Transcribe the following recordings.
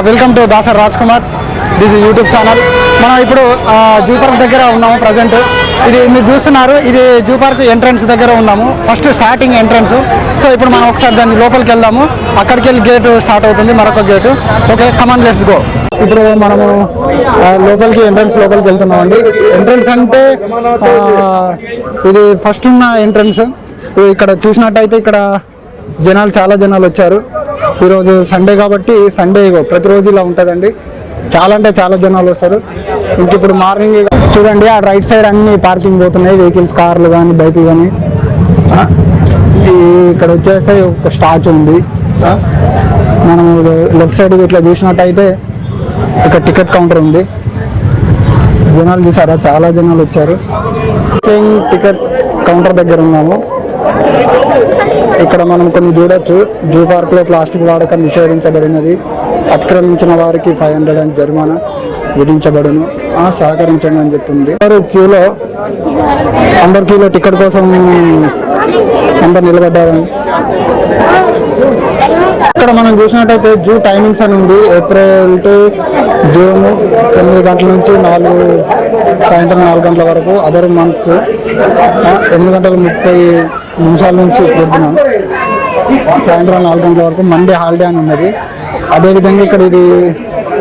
Welcome to Dasar Raj Kumar. This YouTube channel. మనం ఇప్పుడు zoo park దగ్గర ఉన్నాము. ప్రజెంట్ ఇది మీరు చూస్తున్నారు, ఇది జూ పార్క్ ఎంట్రన్స్ దగ్గర ఉన్నాము. First starting entrance. సో ఇప్పుడు మనం ఒకసారి దాన్ని లోపలికి వెళ్దాము. అక్కడికి వెళ్ళి గేటు స్టార్ట్ అవుతుంది, మరొక gate. Okay, come on, let's go. ఇప్పుడు మనము లోపలికి లోపలికి వెళ్తున్నామండి. ఎంట్రన్స్ అంటే ఇది ఫస్ట్ ఉన్న ఎంట్రన్స్. ఇక్కడ చూసినట్టయితే ఇక్కడ చాలా జనాలు వచ్చారు. ఈరోజు సండే కాబట్టి సండే ప్రతిరోజు ఇలా ఉంటుందండి. చాలా అంటే చాలా జనాలు వస్తారు. ఇంక ఇప్పుడు మార్నింగ్ చూడండి, ఆ రైట్ సైడ్ అన్ని పార్కింగ్ పోతున్నాయి, వెహికల్స్, కార్లు కానీ బైకులు కానీ. ఇక్కడ వచ్చేస్తే ఒక స్టాచ్యూ ఉంది. మనం లెఫ్ట్ సైడ్ ఇట్లా చూసినట్టయితే ఇక్కడ టికెట్ కౌంటర్ ఉంది. జనాలు చూసారా, చాలా జనాలు వచ్చారు. టికెట్ కౌంటర్ దగ్గర ఉన్నాము. ఇక్కడ మనం కొన్ని చూడొచ్చు. జూ పార్క్ లో ప్లాస్టిక్ వాడకం నిషేధించబడినది. అతిక్రమించిన వారికి 500 అని జరిమానా విధించబడును. సహకరించండి అని చెప్తుంది. అందరు క్యూలో టికెట్ కోసం అందరు నిలబడ్డారని. ఇక్కడ మనం చూసినట్టయితే జూ టైమింగ్స్ అని ఉంది. ఏప్రిల్ టు జూన్ 8 గంటల నుంచి సాయంత్రం 4 గంటల వరకు. అదర్ మంత్స్ 8:30 నుంచి పొద్దున సాయంత్రం 4 గంటల వరకు. మండే హాలిడే అని ఉన్నది. అదేవిధంగా ఇక్కడ ఇది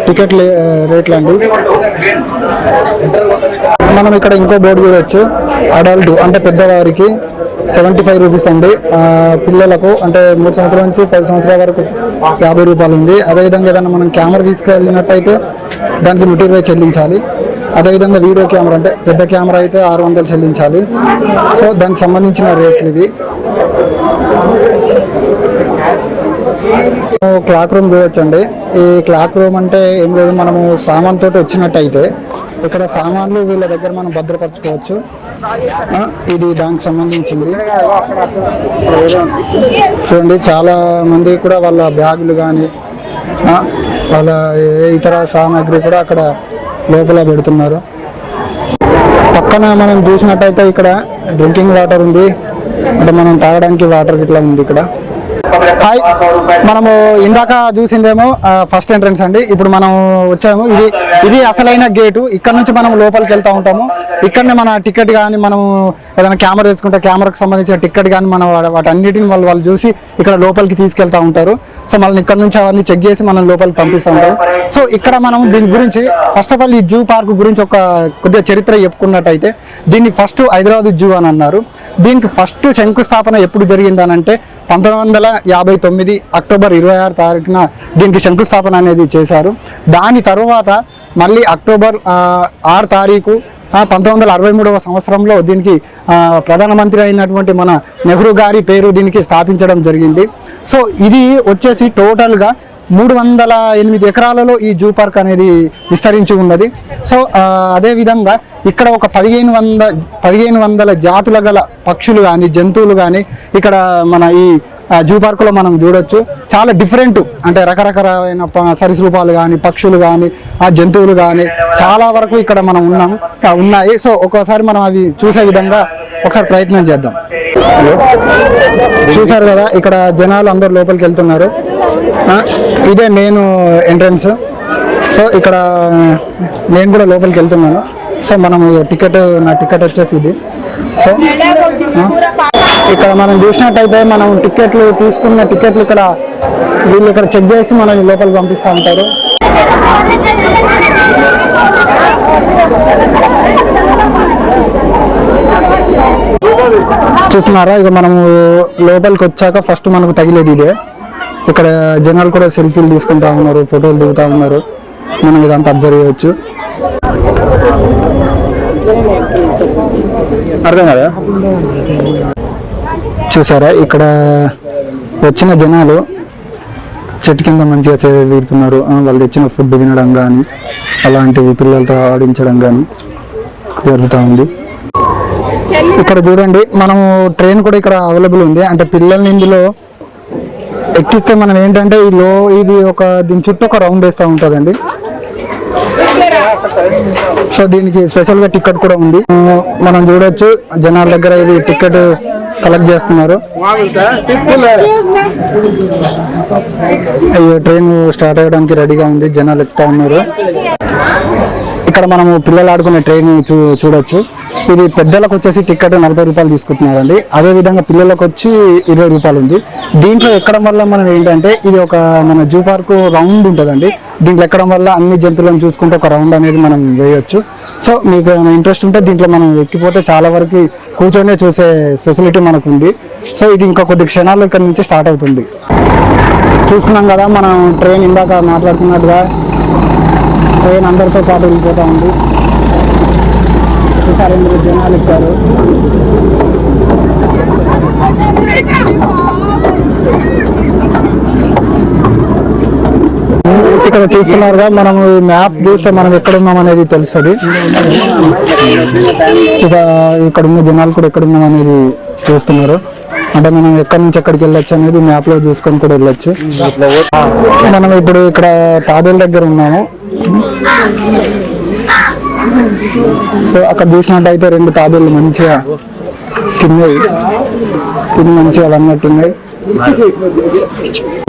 టికెట్ రేట్లు అండి. మనం ఇక్కడ ఇంకో బోర్డు చూడవచ్చు. అడల్ట్ అంటే పెద్దవారికి 75 రూపీస్ అండి. పిల్లలకు అంటే 3 సంవత్సరాల నుంచి 10 సంవత్సరాల వరకు 50 రూపాయలు ఉంది. అదేవిధంగా ఏదైనా మనం కెమెరా తీసుకెళ్ళినట్టయితే దానికి 120 చెల్లించాలి. అదేవిధంగా వీడియో కెమెరా అంటే పెద్ద కెమెరా అయితే 600 చెల్లించాలి. సో దానికి సంబంధించిన రేట్లు ఇవి. క్లాక్ రూమ్ చూడొచ్చండి. ఈ క్లాక్ రూమ్ అంటే ఏం లేదు, మనము సామాన్ తోటి వచ్చినట్టయితే ఇక్కడ సామాన్లు వీళ్ళ దగ్గర మనం భద్రపరచుకోవచ్చు. ఇది దానికి సంబంధించింది. చూడండి, చాలా మంది కూడా వాళ్ళ బ్యాగులు కానీ వాళ్ళ ఇతర సామాగ్రి కూడా అక్కడ లోపల పెడుతున్నారు. పక్కన మనం చూసినట్టయితే ఇక్కడ డ్రింకింగ్ వాటర్ ఉంది. అంటే మనం తాగడానికి వాటర్ ఇట్లా ఉంది ఇక్కడ. హాయ్, మనము ఇందాక చూసిందేమో ఫస్ట్ ఎంట్రన్స్ అండి. ఇప్పుడు మనం వచ్చాము. ఇది అసలైన గేటు. ఇక్కడ నుంచి మనం లోపలికి వెళ్తూ ఉంటాము. ఇక్కడనే మన టికెట్ కానీ, మనం ఏదైనా కెమెరా తెచ్చుకుంటే కెమెరాకి సంబంధించిన టికెట్ కానీ మనం వాటన్నిటిని వాళ్ళు చూసి ఇక్కడ లోపలికి తీసుకెళ్తూ ఉంటారు. సో మళ్ళీ ఇక్కడ నుంచి అవన్నీ చెక్ చేసి మనం లోపలికి పంపిస్తూ ఉంటారు. సో ఇక్కడ మనం దీని గురించి ఫస్ట్ ఆఫ్ ఆల్ ఈ జూ పార్క్ గురించి ఒక కొద్దిగా చరిత్ర చెప్పుకున్నట్టయితే, దీన్ని ఫస్ట్ హైదరాబాద్ జూ అని అన్నారు. దీనికి ఫస్ట్ శంకుస్థాపన ఎప్పుడు జరిగిందనంటే 1959 అక్టోబర్ 26 తారీఖున దీనికి శంకుస్థాపన అనేది చేశారు. దాని తరువాత మళ్ళీ అక్టోబర్ 6 తారీఖు 1963వ సంవత్సరంలో దీనికి ప్రధానమంత్రి అయినటువంటి మన నెహ్రూ గారి పేరు దీనికి స్థాపించడం జరిగింది. సో ఇది వచ్చేసి టోటల్గా 308 ఎకరాలలో ఈ జూ పార్క్ అనేది విస్తరించి ఉన్నది. సో అదేవిధంగా ఇక్కడ ఒక 1500 జాతుల గల పక్షులు కానీ జంతువులు కానీ ఇక్కడ మన ఈ జూ పార్కులో మనం చూడొచ్చు. చాలా డిఫరెంట్, అంటే రకరకాలైన సరీసృపాలు కానీ, పక్షులు కానీ, జంతువులు కానీ చాలా వరకు ఇక్కడ మనం ఉన్నాయి. సో ఒక్కోసారి మనం అవి చూసే విధంగా ఒకసారి ప్రయత్నం చేద్దాం. చూసారు కదా, ఇక్కడ జనాలు అందరూ లోపలికి వెళ్తున్నారు. ఇదే మెయిన్ ఎంట్రన్స్. సో ఇక్కడ నేను కూడా లోపలికి వెళ్తున్నాను. సో మనం నా టికెట్ వచ్చేసి ఇది. సో ఇక్కడ మనం చూసినట్టయితే మనం టికెట్లు తీసుకున్న టికెట్లు ఇక్కడ వీళ్ళు ఇక్కడ చెక్ చేసి మనల్ని లోపలికి పంపిస్తూ ఉంటారు. చూస్తున్నారా, ఇక మనము లోపలికి వచ్చాక ఫస్ట్ మనకు తగిలేది ఇదే. ఇక్కడ జనాలు కూడా సెల్ఫీలు తీసుకుంటా ఉన్నారు, ఫోటోలు దిగుతూ ఉన్నారు. మనం ఇదంతా అబ్జర్వ్ చేయవచ్చు. అర్థం కదా? చూసారా, ఇక్కడ వచ్చిన జనాలు చెట్టు కింద మంచిగా తీరుతున్నారు. వాళ్ళు తెచ్చిన ఫుడ్ తినడం కానీ, అలాంటివి పిల్లలతో ఆడించడం కానీ జరుగుతూ ఉంది. ఇక్కడ చూడండి, మనము ట్రైన్ కూడా ఇక్కడ అవైలబుల్ ఉంది. అంటే పిల్లల్ని ఇందులో ఎక్కిస్తే మనం ఏంటంటే ఇది దీని చుట్టూ ఒక రౌండ్ వేస్తూ ఉంటుందండి. సో దీనికి స్పెషల్గా టికెట్ కూడా ఉంది. మనం చూడొచ్చు జనాల దగ్గర ఇది టికెట్ కలెక్ట్ చేస్తున్నారు. ట్రైన్ స్టార్ట్ అయ్యడానికి రెడీగా ఉంది, జనాలు ఎక్కుతా ఉన్నారు. ఇక్కడ మనము పిల్లలు ఆడుకునే ట్రైన్ చూడొచ్చు. ఇది పెద్దలకు వచ్చేసి టికెట్ 40 రూపాయలు తీసుకుంటున్నారండి. అదే విధంగా పిల్లలకు వచ్చి 20 రూపాయలు ఉంది. దీంట్లో ఎక్కడం వల్ల మనం ఏంటంటే ఇది ఒక మన జూ పార్క్ రౌండ్ ఉంటుందండి. దీంట్లో ఎక్కడం వల్ల అన్ని జంతువులను చూసుకుంటే ఒక రౌండ్ అనేది మనం వేయొచ్చు. సో మీకు ఇంట్రెస్ట్ ఉంటే దీంట్లో మనం ఎక్కిపోతే చాలా వరకు కూర్చొని చూసే ఫెసిలిటీ మనకు ఉంది. సో ఇది ఇంకా కొద్ది క్షణాలు ఇక్కడ నుంచి స్టార్ట్ అవుతుంది. చూస్తున్నాం కదా మనం ట్రైన్ ఇందాక మాట్లాడుతున్నట్టుగా ట్రైన్ అందరితో పాటు వెళ్ళిపోతూ ఉంది. ఒకసారి ఇందులో జనాలు ఎక్కారు. ఇక్కడ చూస్తున్నారుగా, మనం మ్యాప్ చూస్తే మనం ఎక్కడ ఉన్నాం అనేది తెలుస్తుంది. ఇక ఇక్కడ ఉన్న జనాలు కూడా ఎక్కడ ఉన్నాం అనేది చూస్తున్నారు. అంటే మనం ఎక్కడి నుంచి ఎక్కడికి వెళ్ళొచ్చు అనేది మ్యాప్ లో చూసుకొని కూడా వెళ్ళొచ్చు. మనం ఇప్పుడు ఇక్కడ తాబేలు దగ్గర ఉన్నాము. సో అక్కడ చూసినట్టయితే 2 తాబేళ్ళు మంచిగా తిని మంచిగా అన్నట్టున్నాయి.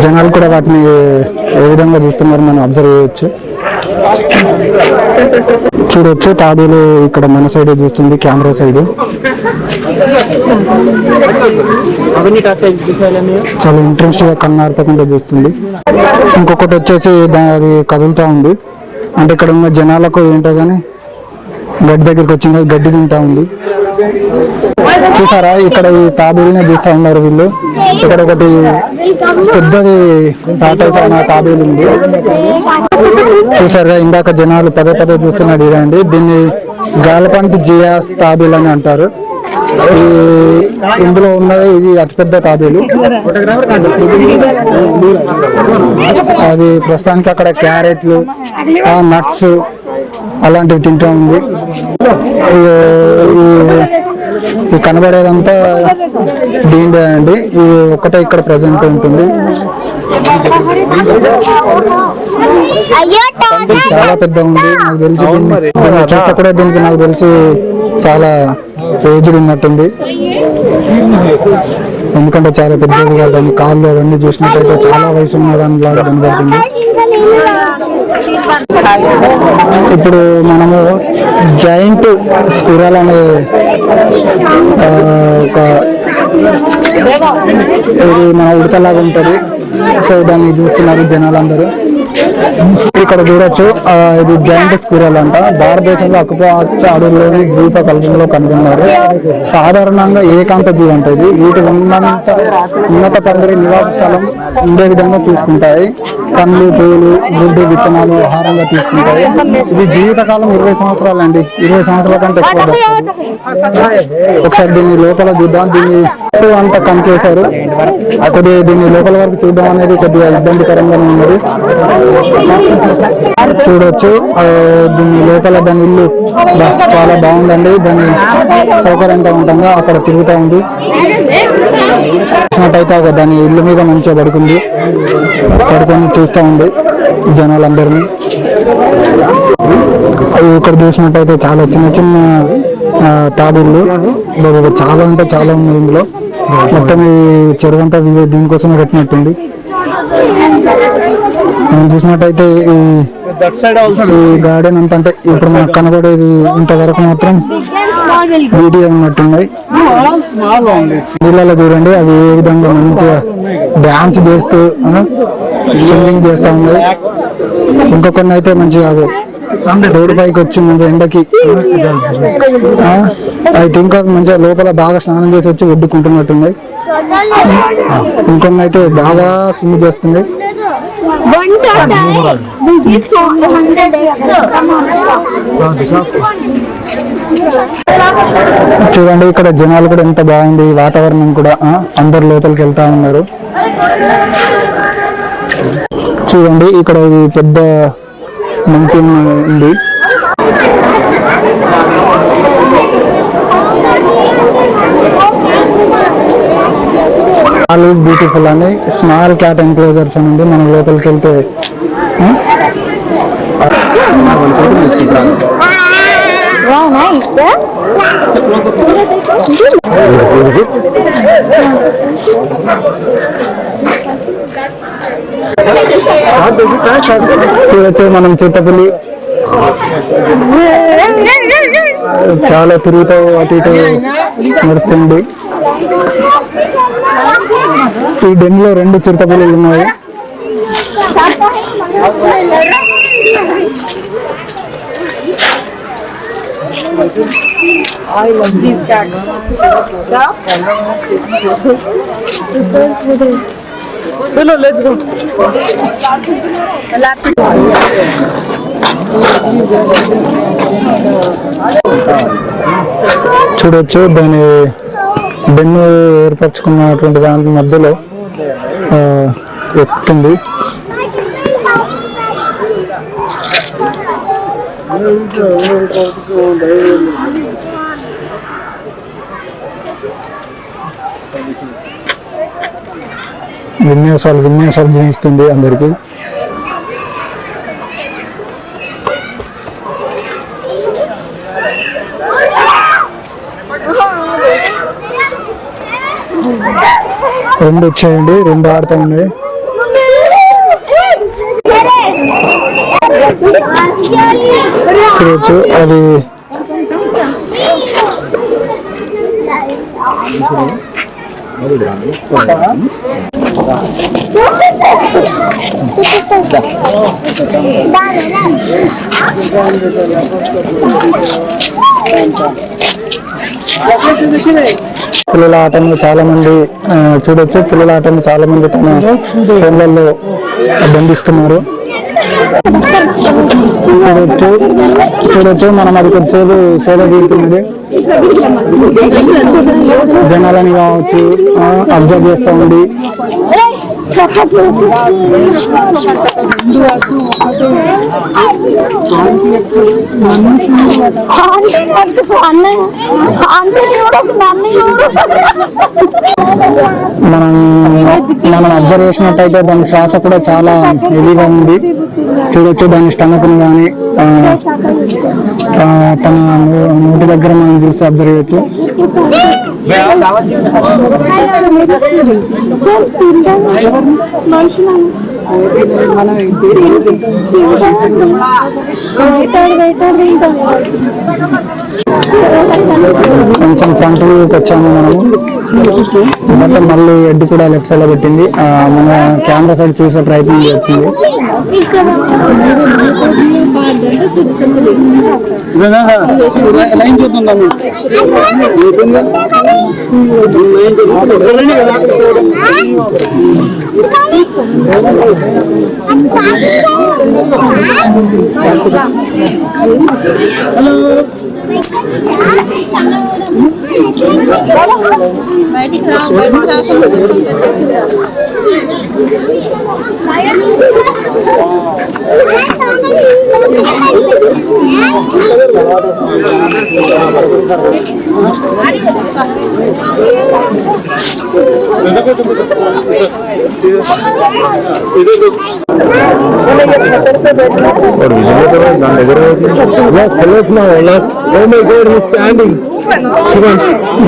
జనాలు కూడా వాటిని ఏ విధంగా చూస్తున్నారు మనం అబ్జర్వ్ చేయొచ్చు. చూడొచ్చు తాబేలు ఇక్కడ మన సైడ్ చూస్తుంది, కెమెరా సైడ్. చాలా ఇంట్రెస్ట్ గా కన్నార్పకుండా చూస్తుంది. ఇంకొకటి వచ్చేసి అది కదులుతా ఉంది. అంటే ఇక్కడ ఉన్న జనాలకు ఏంటో కానీ గడ్డి దగ్గరికి వచ్చింది, గడ్డి తింటా ఉంది. చూసారా, ఇక్కడ ఈ తాబేలునే చూస్తూ ఉన్నారు వీళ్ళు. ఇక్కడ ఒకటి పెద్దది తాబేలు ఉంది. చూసారుగా, ఇందాక జనాలు పదే చూస్తున్నది ఇదండి. దీన్ని గాలపంటి జియాస్ తాబేలు అని అంటారు. ఇందులో ఉన్నది ఇది అతిపెద్ద తాబేలు. అది ప్రస్తుతానికి అక్కడ క్యారెట్లు, నట్స్ అలాంటివి తింటూ ఉంది. ఈ కనబడేదంతా డీండే అండి. ఇది ఒక్కటే ఇక్కడ ప్రజెంట్ ఉంటుంది. చాలా పెద్ద ఉంది. నాకు తెలిసి చూస్తే కూడా దీనికి నాకు తెలిసి చాలా ఏజ్డ్ ఉన్నట్టుంది. ఎందుకంటే చాలా పెద్దదిగా దాని కాళ్ళు అవన్నీ చూసినట్టయితే చాలా వయసు ఉన్న దానిలాగా కనబడుతుంది. ఇప్పుడు మనము జాయింట్ స్క్విరల్ అనే ఒక ఇది మన ఉడతలాగా ఉంటుంది. సో దాన్ని చూస్తున్నారు జనాలందరూ. ఇక్కడ చూడొచ్చు, ఇది జాయింట్ స్క్విరల్ అంట. భారతదేశంలో ఆకుపచ్చ అడవుల్లోని ద్వీప కల్పంలో కనుగొన్నారు. సాధారణంగా ఏకాంత జీవి ఉంటుంది. వీటి ఉన్నత పందిరి నివాస స్థలం ఉండే విధంగా చూసుకుంటాయి. పండ్లు, పూలు, గుడ్డు, విత్తనాలు ఆహారంగా తీసుకుంటాయి. ఇది జీవితకాలం 20 సంవత్సరాలు అండి. 20 సంవత్సరాల కంటే ఎక్కువ బతుకుతుంది. ఒకసారి దీన్ని లోపల చూద్దాం. దీన్ని అంతా కమ్ చేశారు. కొద్దిగా దీన్ని లోపల వరకు చూడడం అనేది కొద్దిగా ఇబ్బందికరంగానే ఉన్నది. చూడొచ్చు దీని లోపల దాని ఇల్లు చాలా బాగుందండి. దాని సౌకర్యంగా ఉంటుందా అక్కడ తిరుగుతూ ఉంది. చూసినట్టయితే దాని ఇల్లు మీద మంచిగా పడుకొని చూస్తూ ఉంది జనాలందరినీ. ఇక్కడ చూసినట్టయితే చాలా చిన్న తాబేళ్ళు చాలా అంటే చాలా ఉంది. ఇందులో మొత్తం ఈ చెరువు అంతా దీనికోసం కట్టినట్టుంది. మనం చూసినట్టయితే ఈ గార్డెన్ అంతా అంటే ఇప్పుడు మనకు కనబడేది ఇంతవరకు మాత్రం వీడియో ఉన్నట్టున్నాయి. నీళ్ళలో చూడండి అవి ఏ విధంగా మంచిగా డాన్స్ చేస్తూ స్విమ్మింగ్ చేస్తూ ఉన్నాయి. ఇంకొకరిని అయితే మంచిగా రోడ్డు పైకి వచ్చి ముందు ఎండకి అయితే ఇంకా మంచిగా లోపల బాగా స్నానం చేసి వచ్చి ఒడ్డుకుంటున్నట్టున్నాయి. ఇంకొన్ని అయితే బాగా స్విమ్ చేస్తుంది. చూడండి ఇక్కడ జనాలు కూడా ఎంత బాగుంది. వాతావరణం కూడా అందరు లోపలికి వెళ్తా ఉన్నారు. చూడండి ఇక్కడ ఇది పెద్ద మంచి ఉంది. ఆల్ ఈజ్ బ్యూటిఫుల్ అని స్మాల్ క్యాట్ ఎన్క్లోజర్స్ అని ఉంది. మనం లోపలికి వెళ్తే చూడొచ్చు మనం చిట్టపులి చాలా తిరుగుతూ అటు ఇటు నడుస్తుంది. ఈ డెన్ లో 2 చిరుతపులులు ఉన్నాయి. I love these cats. Chalo, let's go. చూడొచ్చు దాని బెన్ను ఏర్పరచుకున్నటువంటి దాని మధ్యలో ఎక్కుతుంది. విన్యాసాలు చేయిస్తుంది అందరికి. రెండు వచ్చాయండి, 2 ఆడుతూ ఉన్నాయి. చూడొచ్చు అది పిల్లల ఆటను చాలా మంది చూడొచ్చు. పిల్లల ఆటను చాలా మంది తమ ఫోన్లలో బంధిస్తున్నారు. చూడొచ్చు మనం అది కొద్దిసేపు సేవ తీరుతున్నది. జనాలని కావచ్చు అబ్జర్వ్ చేస్తూ ఉండి మనం అబ్జర్వ్ చేసినట్టయితే దాని శ్వాస కూడా చాలా హెవీగా ఉంది. చూడొచ్చు దాని స్టమక్ని కానీ తన నోటి దగ్గర మనం చూస్తే అబ్జర్వ్ చేయొచ్చు. కొంచెం ఫ్రంట్కి వచ్చాము మనము. అంటే మళ్ళీ హెడ్ కూడా లెఫ్ట్ సైడ్ లో పెట్టింది. మన కెమెరా సైడ్ చూసే ప్రయత్నం చేస్తుంది.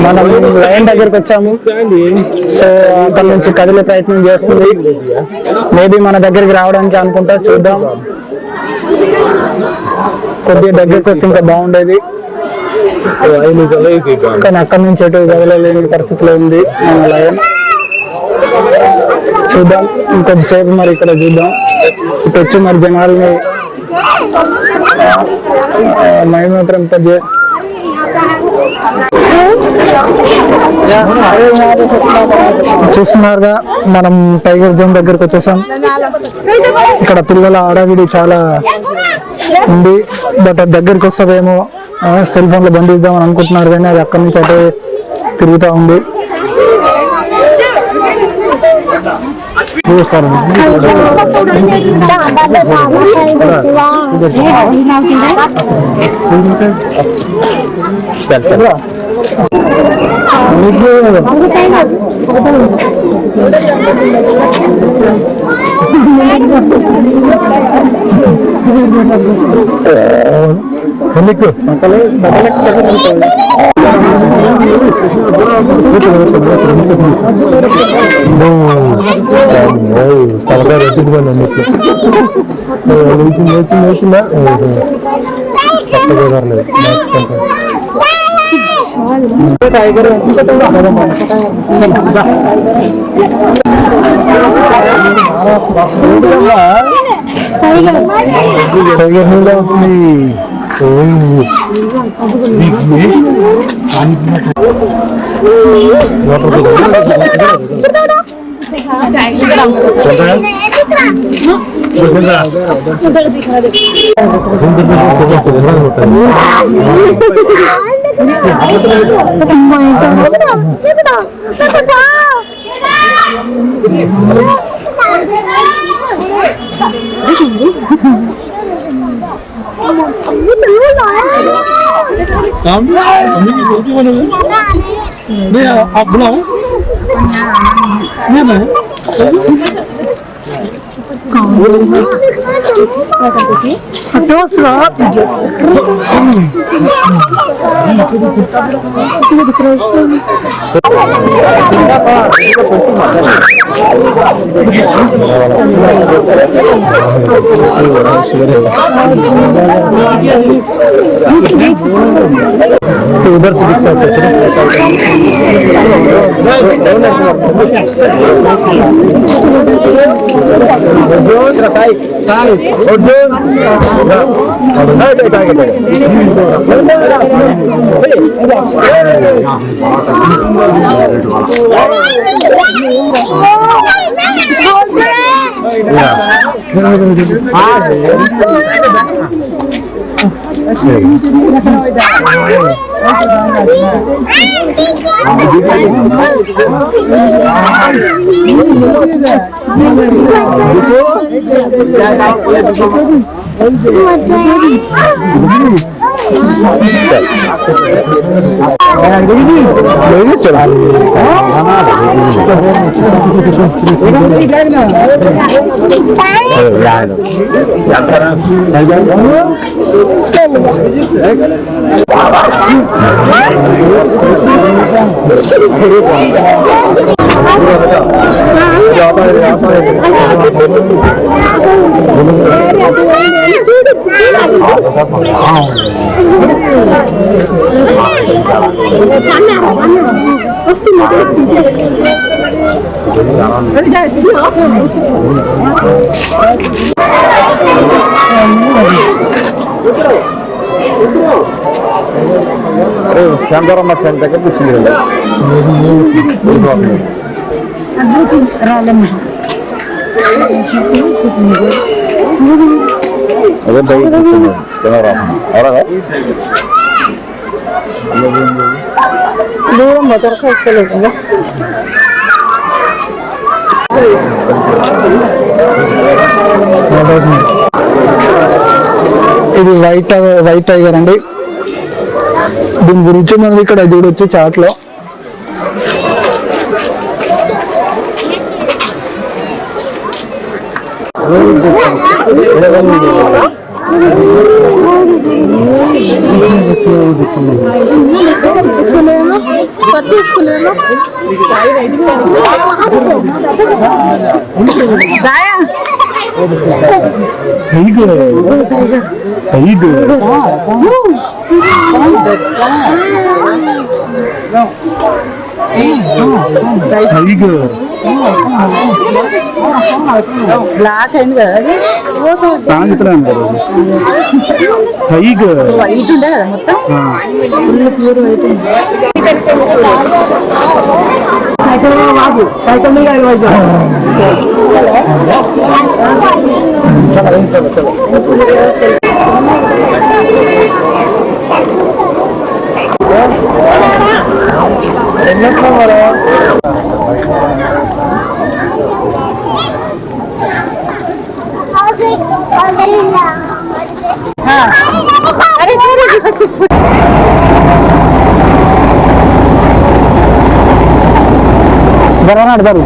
మనం లైన్ దగ్గరకు వచ్చాము. సో అక్కడ నుంచి కదిలే ప్రయత్నం చేస్తుంది. మేబీ మన దగ్గరికి రావడానికి అనుకుంటా, చూద్దాం. కొద్దిగా దగ్గరకు వస్తే ఇంకా బాగుండేది, కానీ అక్కడి నుంచి ఎటు కదలలేని పరిస్థితిలో ఉంది మన లైన్. చూద్దాం ఇంకొద్దిసేపు మరి ఇక్కడ చూద్దాం. ఇటు వచ్చి మరి జనాల్ని మైమోత్రంపజే చూస్తున్నారుగా మనం టైగర్ జోన్ దగ్గరకు వచ్చేసాం. ఇక్కడ పిల్లల ఆడవిడి చాలా ఉంది. బట్ దగ్గరికి వస్తుందేమో సెల్ ఫోన్ లో బంధిద్దామని అనుకుంటున్నారు, కానీ అది అక్కడి నుంచి అటే తిరుగుతూ ఉంది. తలకాయ రెట్టిపోయింది అన్నిట్లో వచ్చిందా కొత్తగా లేదు టైగర్ మీద అవుతుంది आप बुलाओ उधर से दिखता శాంతారామ ఫ్రెండ్ దగ్గర కూర్చుంది అదే బయట దూరం మొదరకు వస్తలేదు ఇది వైట్ టైగర్ అండి. దీని గురించి మనం ఇక్కడ చూడొచ్చు చాట్ లో. బ్లాక్ అయింది కదా టైగర్ వైట్ ఉండే కదా మొత్తం ఫుల్ ప్యూర్ వైట్ ఉంది. अरे जरा आडदारू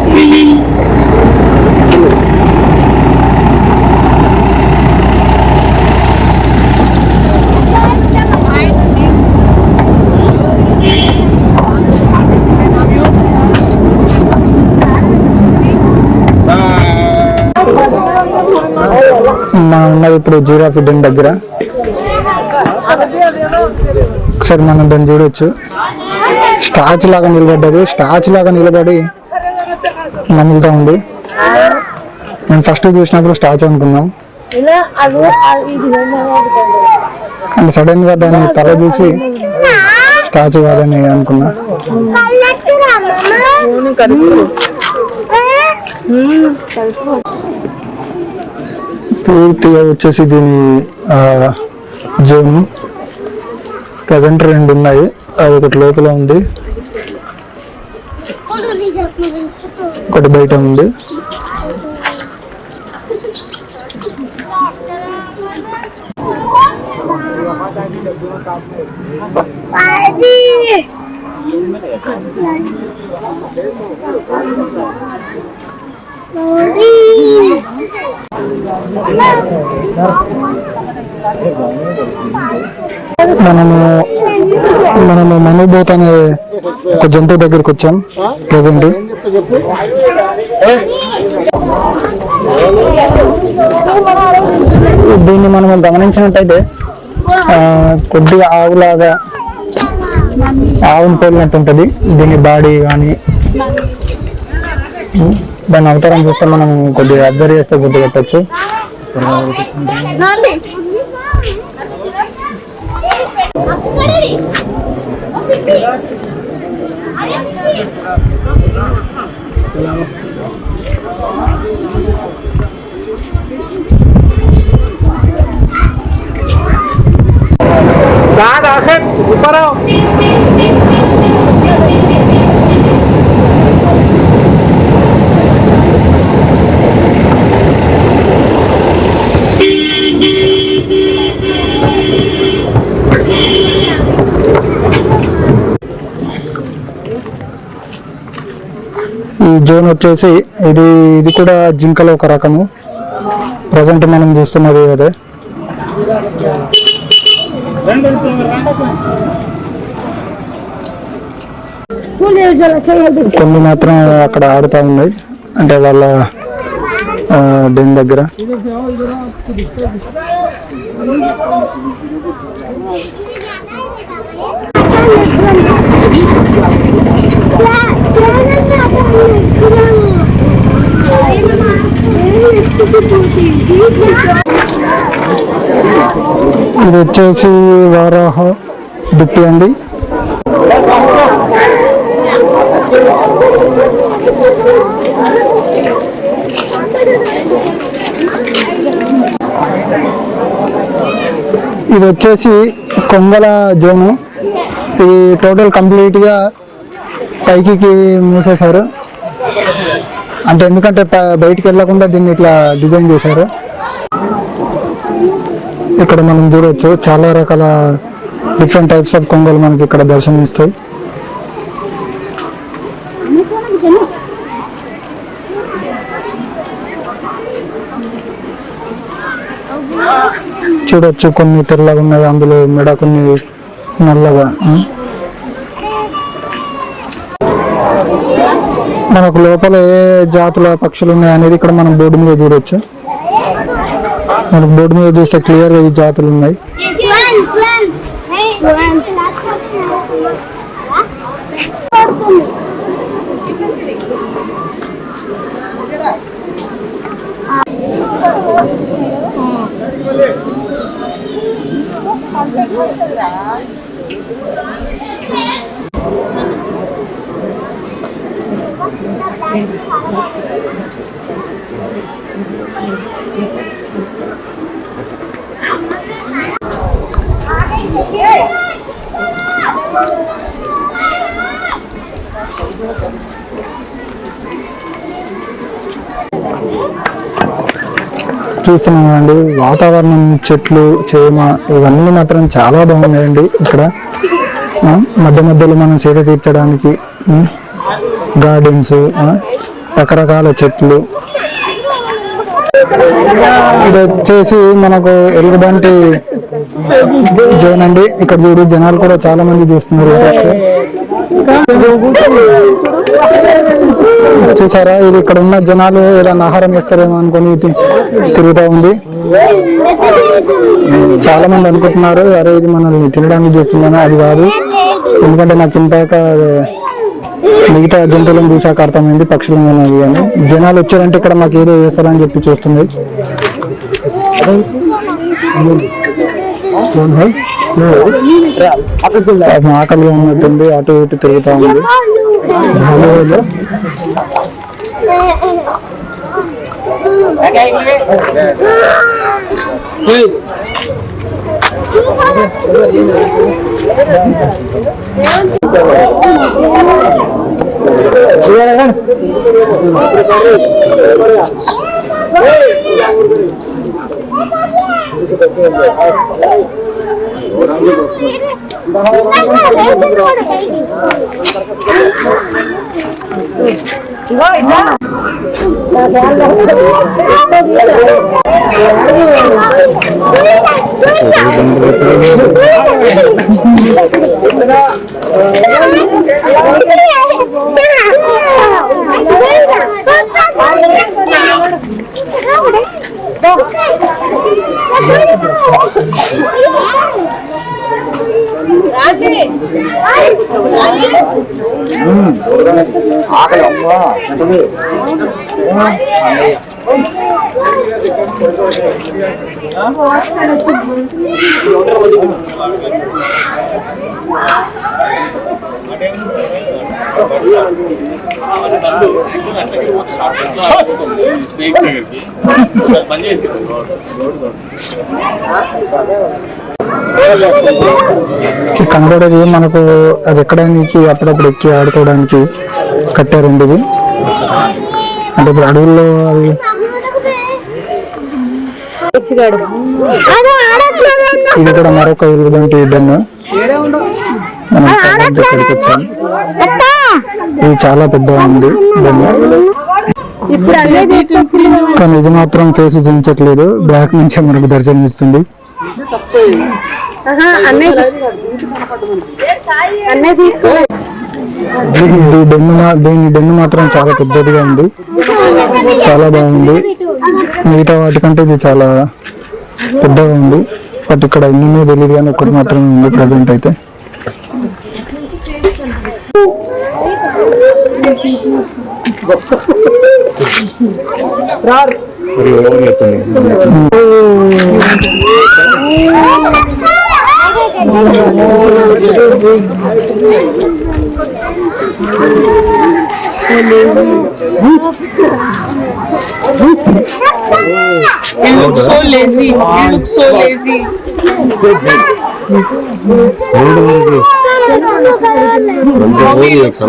ఇప్పుడు జిరాఫీ డెన్ దగ్గర. ఒకసారి మనం దాన్ని చూడొచ్చు. స్టాచ్యూ లాగా నిలబడ్డది. స్టాచ్యూ లాగా నిలబడి నములుతా ఉంది. నేను ఫస్ట్ చూసినప్పుడు స్టాచ్యూ అనుకున్నాం, అండ్ సడన్ గా దాన్ని తల చూసి స్టాచ్యూ కాదని అనుకున్నా. పూర్తిగా వచ్చేసి దీని జోన్ ప్రజెంట్ 2 ఉన్నాయి. అది ఒకటి లోపల ఉంది, ఒకటి బయట ఉంది. మనము మనోబోత్ అనే ఒక జంతువు దగ్గరికి వచ్చాం ప్రజెంట్. దీన్ని మనం గమనించినట్టయితే కొద్దిగా ఆవులాగా, ఆవును పోలినట్టు ఉంటుంది దీని బాడీ కానీ. దాని అవతారం చూస్తే మనం కొద్దిగా అబ్జర్వ్ చేస్తే గుర్తుపెట్టచ్చు. ఈ జోన్ వచ్చేసి ఇది కూడా జింకలో ఒక రకము. ప్రజెంట్ మనం చూస్తున్నది అదే. కొన్ని మాత్రం అక్కడ ఆడుతూ ఉన్నాయి, అంటే వాళ్ళ డెన్ దగ్గర. ఇది వచ్చేసి వారాహ దుప్పి అండి. ఇది వచ్చేసి కొంగల జోను. ఇది టోటల్ కంప్లీట్గా పైకి మూసేశారు, అంటే ఎందుకంటే బయటికి వెళ్ళకుండా దీన్ని ఇట్లా డిజైన్ చేశారు. ఇక్కడ మనం చూడవచ్చు చాలా రకాల డిఫరెంట్ టైప్స్ ఆఫ్ కొంగలు మనకి ఇక్కడ దర్శనమిస్తాయి. చూడొచ్చు కొన్ని తెల్లగా ఉన్నాయి, అందులో మెడ కొన్ని నల్లగా. మనకు లోపల ఏ జాతుల పక్షులు ఉన్నాయనేది ఇక్కడ మనం బోర్డు మీద చూడొచ్చు. మనకు బోర్డు మీద చూస్తే క్లియర్ ఈ జాతులు ఉన్నాయి. చూస్తున్నామండి వాతావరణం, చెట్లు, చేమ ఇవన్నీ మాత్రం చాలా బాగున్నాయండి. ఇక్కడ మధ్య మధ్యలో మనం సేద తీర్చడానికి గార్డెన్స్, రకరకాల చెట్లు. ఇది వచ్చేసి మనకు ఎలుగుబంటి జోన్ అండి. ఇక్కడ చూడు జనాలు కూడా చాలా మంది చూస్తున్నారు ఇంట్రెస్ట్. చూసారా, ఇది ఇక్కడ ఉన్న జనాలు ఏదైనా ఆహారం వేస్తారేమో అనుకుని తిరుగుతూ ఉంది. చాలా మంది అనుకుంటున్నారు అరే ఇది మనల్ని తినడానికి చూస్తుందని. అది కాదు, ఎందుకంటే నాకు ఇంతక మిగతా జంతువులను చూసాక అర్థమైంది పక్షులు అనేవి అని. జనాలు వచ్చారంటే ఇక్కడ మాకు ఏదో వేస్తారని చెప్పి చూస్తుంది. ఆకలిగా ఉన్నట్టుంది, అటు ఇటు తిరుగుతా ఉంది. కనబడేది మనకు అది ఎక్కడానికి అప్పుడప్పుడు ఎక్కి ఆడుకోవడానికి కట్టారండి. ఇది అంటే ఇప్పుడు అడవుల్లో అది ఇది కూడా మరొక ఇలాంటి డెన్ను. మనం ఇక్కడికి వచ్చాం. ఇది చాలా పెద్దగా ఉంది డెన్ను. కానీ ఇది మాత్రం ఫేస్ చూపించట్లేదు, బ్యాక్ నుంచే మనకు దర్శనం ఇస్తుంది. దీని డెన్ను మాత్రం చాలా పెద్దదిగా ఉంది, చాలా బాగుంది. మిగతా వాటికంటే ఇది చాలా పెద్దగా ఉంది. బట్ ఇక్కడ ఎన్నో తెలియదు కానీ ఒకటి మాత్రమే ఉంది ప్రజెంట్ అయితే. You look so lazy. You look so lazy. For me, he looks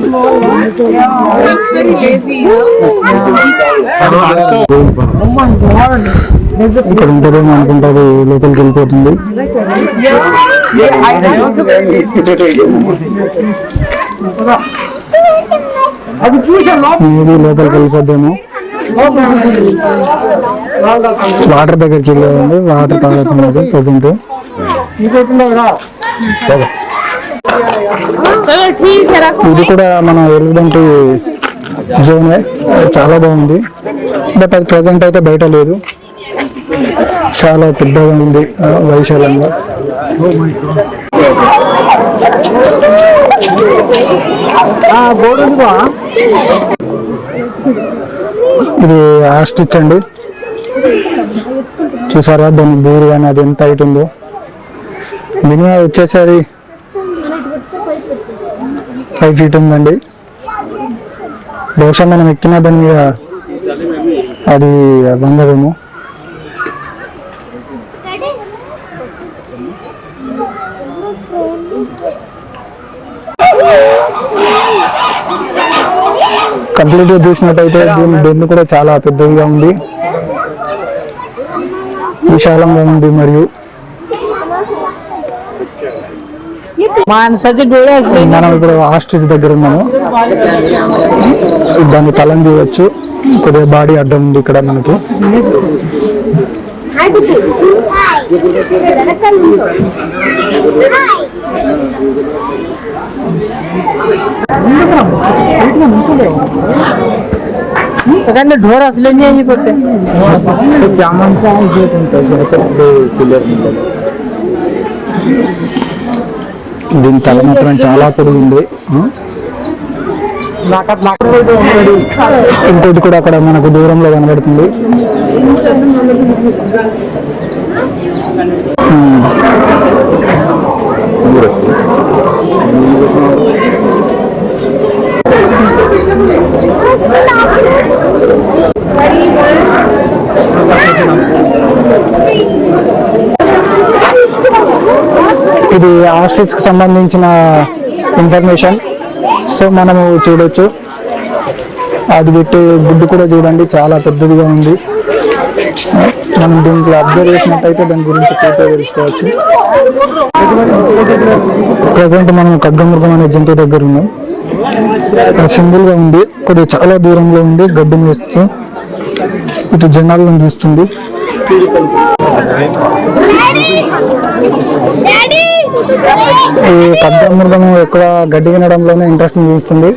small. He looks very lazy. ఇక్కడ ఉంటుందేమో అనుకుంటారు, లోపలికి వెళ్ళిపోతుంది. మేబీ లోపలికి వెళ్ళిపోద్దేమో. వాటర్ దగ్గరికి వెళ్ళేదండి, వాటర్ తాగుతున్నది ప్రజెంట్. ఇది కూడా మనం వెళ్ళడానికి జోనే, చాలా బాగుంది. బట్ అది ప్రజెంట్ అయితే బయట లేదు, చాలా పెద్దగా ఉంది వైశాలంగా. ఇది ఆస్ట్రిచ్ అండి, చూసారా దాని బూరు కానీ అది ఎంత హైట్ ఉందో. మినిమం వచ్చేసి అది 5 feet ఉందండి. బహుశా మనం ఎక్కిన దాని మీద అది వంగదేమో. కంప్లీట్ గా చూసినట్టయితే దీని డెన్ను కూడా చాలా పెద్దదిగా ఉంది, విశాలంగా ఉంది. మరియు మనం ఇప్పుడు ఆస్ట్రిచ్ దగ్గర ఉన్నాము, దాన్ని తలని చూడవచ్చు. కొద్దిగా బాడీ అడ్డం ఉంది ఇక్కడ మనకి. ढोर असले नाही पडते దీని తల మాత్రం చాలా పొడిగింది. ఇంకోటి కూడా అక్కడ మనకు దూరంలో కనబడుతుంది. ఇది ఆస్ట్రిచ్ కి సంబంధించిన ఇన్ఫర్మేషన్. సో మనము చూడొచ్చు, అది పెట్టే గుడ్డు కూడా చూడండి చాలా పెద్దదిగా ఉంది. మనం దీంట్లో అబ్జర్వ్ చేసినట్టయితే దాని గురించి పూర్తిగా తెలుసుకోవచ్చు. ప్రజెంట్ మనం ఖడ్గమృగం అనే జంతువు దగ్గర ఉన్నాం. సింగిల్ గా ఉంది, కొద్దిగా చాలా దూరంలో ఉంది, గడ్డి మేస్తూ ఇటు జనాలను చూస్తుంది. ఈ ఖడ్గమృగం ఎక్కువ గడ్డి తినడంలోనే ఇంట్రెస్ట్ చూస్తుంది.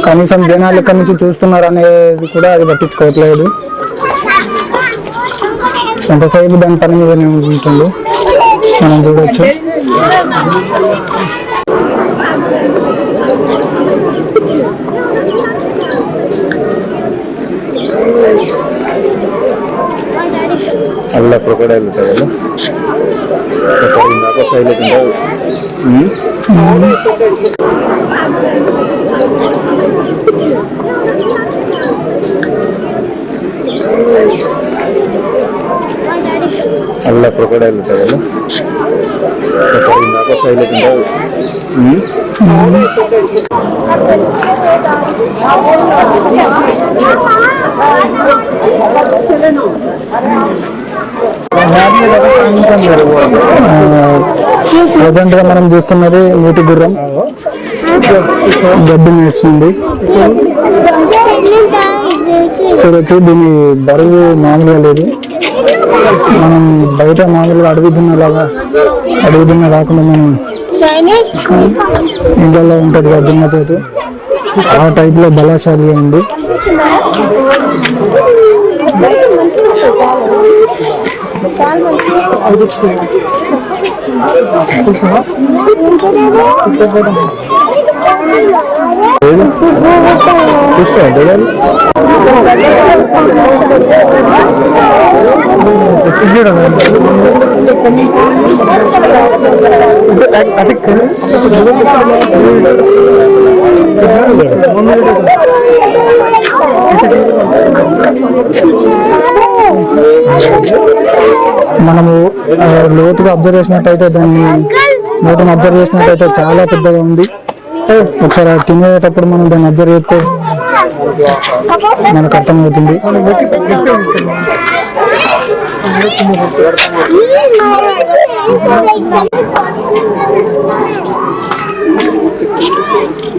కనీసం జనాలు ఎక్కడి నుంచి చూస్తున్నారు అనేది కూడా అది పట్టించుకోవట్లేదు. ఎంతసేపు దాని పని మీద ఉంటుంది మనం చూడవచ్చు. అలా క్రొకడైల్ ఉంటాయి కదా, సైలెంట్ అలా క్రొకడైల్ ఉంటాయి కదా, సైలెంట్ ప్రజెంట్ గా మనం చూస్తున్నది నీటి గుర్రం గడ్డి మేస్తుంది. చూడొచ్చు, దీని బరువు మామూలుగా లేదు. మనం బయట మామూలుగా అడవి దున్న కాకుండా మనం ఇంట్లో ఉంటుంది కదా దున్నతోటి, ఆ టైప్ లో బలాశాలిగా ఉంది. మనము లోతుగా అబ్జర్వ్ చేసినట్టయితే దాన్ని నోటిని అబ్జర్వ్ చేసినట్టయితే చాలా పెద్దగా ఉంది. ఒకసారి తినేటప్పుడు మనం దాన్ని అబ్జర్వ్ చేస్తే మనకు అర్థమవుతుంది.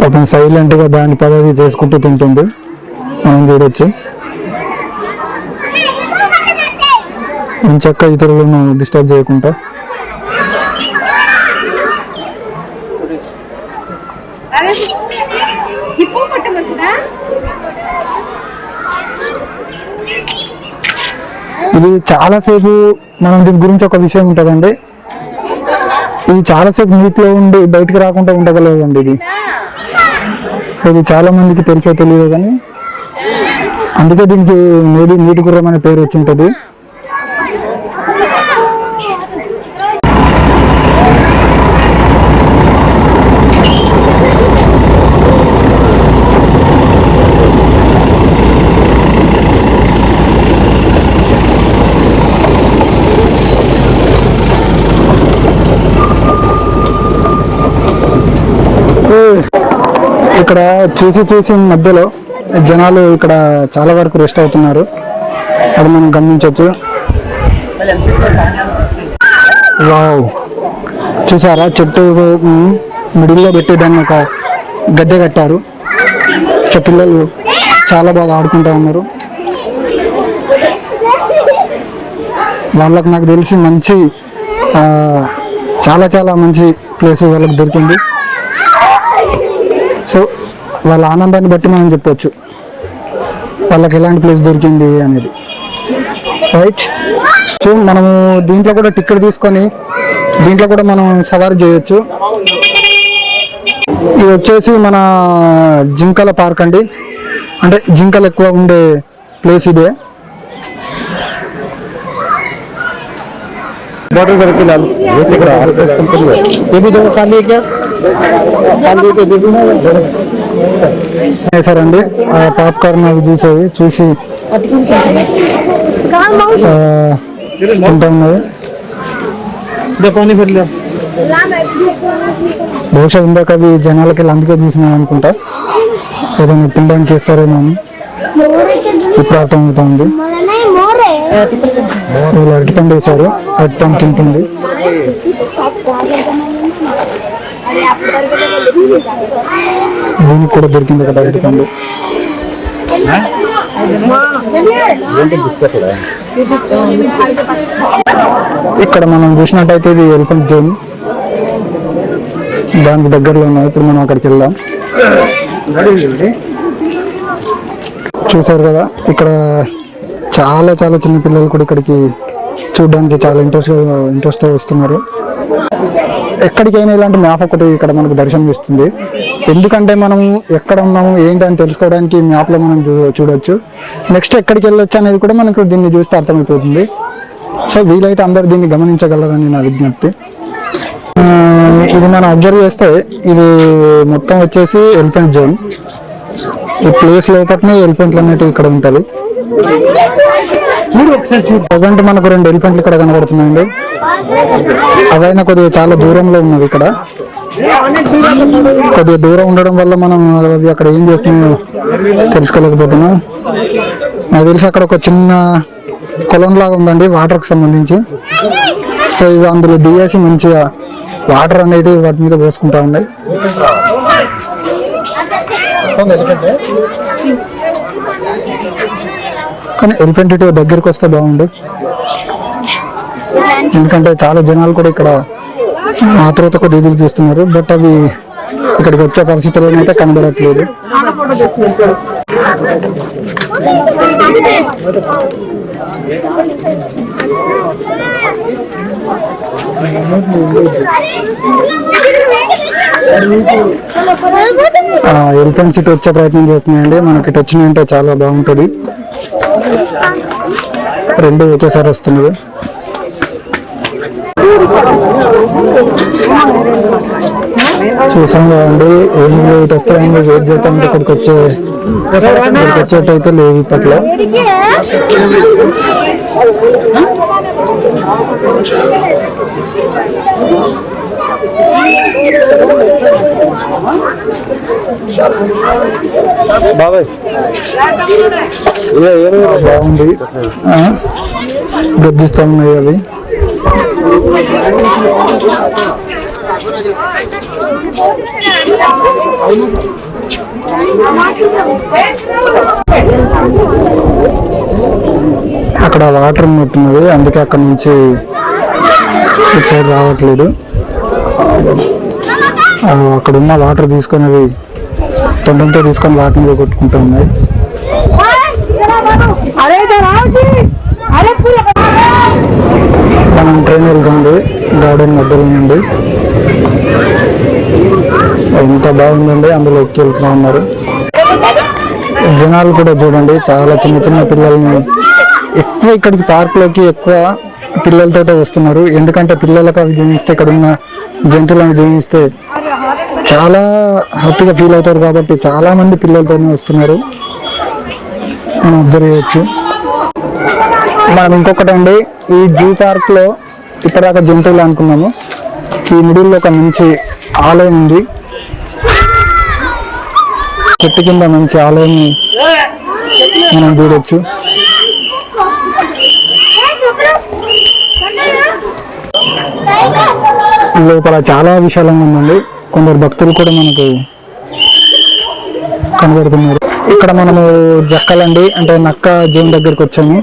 పాపం సైలెంట్ గా దాని పద్ధతి చేసుకుంటూ తింటుంది, మనం చూడొచ్చు. చక్క ఇతరులను డిస్టర్బ్ చేయకుండా. ఇది చాలాసేపు మనం దీని గురించి ఒక విషయం ఉంటుందండి, ఇది చాలాసేపు నీటిలో ఉండి బయటికి రాకుండా ఉండగలదండి. ఇది చాలా మందికి తెలిసో తెలియదు కానీ అందుకే దీనికి మేబీ నీటి గుర్రం అనే పేరు వచ్చి ఉంటుంది. ఇక్కడ చూసి మధ్యలో జనాలు ఇక్కడ చాలా వరకు రెస్ట్ అవుతున్నారు, అది మనం గమనించవచ్చు. వావ్, చూసారా చెట్టు మిడిల్లో పెట్టి దాన్ని ఒక గద్దె కట్టారు. సో పిల్లలు చాలా బాగా ఆడుకుంటూ ఉన్నారు. వాళ్ళకి నాకు తెలిసి మంచి చాలా చాలా మంచి ప్లేస్ వాళ్ళకి దొరికింది. సో వాళ్ళ ఆనందాన్ని బట్టి మనం చెప్పొచ్చు వాళ్ళకి ఎలాంటి ప్లేస్ దొరికింది అనేది, రైట్. సో మనము దీంట్లో కూడా టికెట్ తీసుకొని దీంట్లో కూడా మనం సవారీ చేయొచ్చు. ఇది వచ్చేసి మన జింకల పార్క్ అండి, అంటే జింకలు ఎక్కువ ఉండే ప్లేస్ ఇదే. వేసారండి పాప్కార్న్ అవి చూసి తింటా ఉన్నది. బహుశా ఇందాక అవి జనాలకి అందుకే చూసినాం అనుకుంటా, ఏదైనా తినడానికి వేస్తారేమో అని ఇప్పుడు అర్థమవుతా ఉంది. వీళ్ళు అరటిపండు వేశారు, అరటిపండు తింటుంది. దీనికి కూడా దొరికింది కదా అరటిపండు. ఇక్కడ మనం చూసినట్టయితే ఇది ఎలిఫెంట్ జోన్, దానికి దగ్గరలో ఉన్నాయి. ఇప్పుడు మనం అక్కడికి వెళ్దాం. చూసారు కదా, ఇక్కడ చాలా చాలా చిన్న పిల్లలు కూడా ఇక్కడికి చూడడానికి చాలా ఇంట్రెస్ట్తో వస్తున్నారు. ఎక్కడికైనా ఇలాంటి మ్యాప్ ఒకటి ఇక్కడ మనకు దర్శనం ఇస్తుంది. ఎందుకంటే మనం ఎక్కడ ఉన్నాము ఏంటి అని తెలుసుకోవడానికి మ్యాప్లో మనం చూడొచ్చు. నెక్స్ట్ ఎక్కడికి వెళ్ళొచ్చు అనేది కూడా మనకు దీన్ని చూస్తే అర్థమైపోతుంది. సో వీలైతే అందరూ దీన్ని గమనించగలరని నా విజ్ఞప్తి. ఇది మనం అబ్జర్వ్ చేస్తే ఇది మొత్తం వచ్చేసి ఎలిఫెంట్ జోన్. ఈ ప్లేస్ లోపలనే ఎలిఫెంట్లు అనేటివి ఇక్కడ ఉంటుంది. ప్రజెంట్ మనకు 2 ఎలిఫెంట్లు ఇక్కడ కనబడుతున్నాయండి. అవైనా కొద్దిగా చాలా దూరంలో ఉన్నవి. ఇక్కడ కొద్దిగా దూరం ఉండడం వల్ల మనం అవి అక్కడ ఏం చేస్తున్నాయో తెలుసుకోలేకపోతున్నాం. నాకు తెలిసి అక్కడ ఒక చిన్న కొలం లాగా ఉందండి వాటర్కి సంబంధించి. సో ఇవి అందులో దిగేసి మంచిగా వాటర్ అనేది వాటి మీద పోసుకుంటా ఉన్నాయి. కానీ ఎలిఫెంట్ ఇటు దగ్గరికి వస్తే బాగుండు, ఎందుకంటే చాలా జనాలు కూడా ఇక్కడ ఆతృత కొద్ది ఎదురు చూస్తున్నారు. బట్ అవి ఇక్కడికి వచ్చే పరిస్థితుల్లో అయితే కనబడట్లేదు. ఎలిఫెంట్స్ ఇటు వచ్చే ప్రయత్నం చేస్తున్నాయండి. మనకి ఇటు వచ్చినాయంటే చాలా బాగుంటుంది. 2 ఒకేసారి వస్తున్నది. చూసాం కదండి, ఏమి ఇటు వస్తాయని వెయిట్ చేస్తామంటే ఇక్కడికి వచ్చేటైతే లేవు ఇప్పట్లో. బాగుంది, గర్జిస్తా ఉన్నాయి అవి. అక్కడ వాటర్ ఉన్నట్టున్నది, అందుకే అక్కడ నుంచి ఇటు సైడ్ రావట్లేదు. అక్కడ ఉన్న వాటర్ తీసుకొని అవి తొండంతో తీసుకొని వాటి మీద కొట్టుకుంటూ ఉన్నాయి. మనం ట్రైన్ వెళ్తుంది గార్డెన్ మధ్యలో నుండి. ఎంత బాగుందండి, అందులో ఎక్కి వెళ్తూ ఉన్నారు జనాలు కూడా. చూడండి, చాలా చిన్న చిన్న పిల్లల్ని ఎక్కువ ఇక్కడికి పార్క్లోకి ఎక్కువ పిల్లలతోటే వస్తున్నారు. ఎందుకంటే పిల్లలకు అవి చూపిస్తే, ఇక్కడ ఉన్న జంతువులను చూపిస్తే చాలా హ్యాపీగా ఫీల్ అవుతారు. కాబట్టి చాలా మంది పిల్లలతోనే వస్తున్నారు, మనం అబ్జర్వ్ చేయొచ్చు. మనం ఇంకొకటండి, ఈ జూ పార్క్లో ఇప్పటిదాకా జంతువులు అనుకున్నాము, ఈ మిడిల్లో ఒక మంచి ఆలయం ఉంది. చెట్టు కింద మంచి ఆలయం మనం చూడొచ్చు. లోపల చాలా విశాలంగా ఉందండి. కొందరు భక్తులు కూడా మనకు కనబడుతున్నారు. ఇక్కడ మనము జక్కలండి అంటే నక్క జూన్ దగ్గరికి వచ్చాము.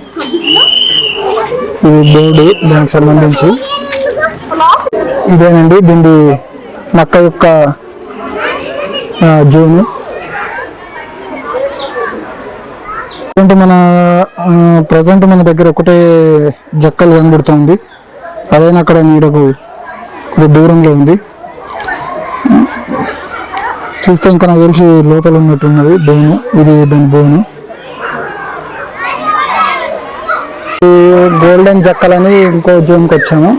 ఈ బోర్డు దానికి సంబంధించి ఇదేనండి దిండి నక్క యొక్క జూన్. ప్రజెంట్ మన దగ్గర ఒకటే జక్కలు కనబడుతుంది. అదైనా అక్కడ నీడకు కొద్ది దూరంలో ఉంది. చూస్తే ఇంకా నాకు తెలిసి లోపల ఉన్నట్టున్నది బోను. ఇది దాని బోను. గోల్డెన్ జక్కలని ఇంకో జూన్కి వచ్చాము.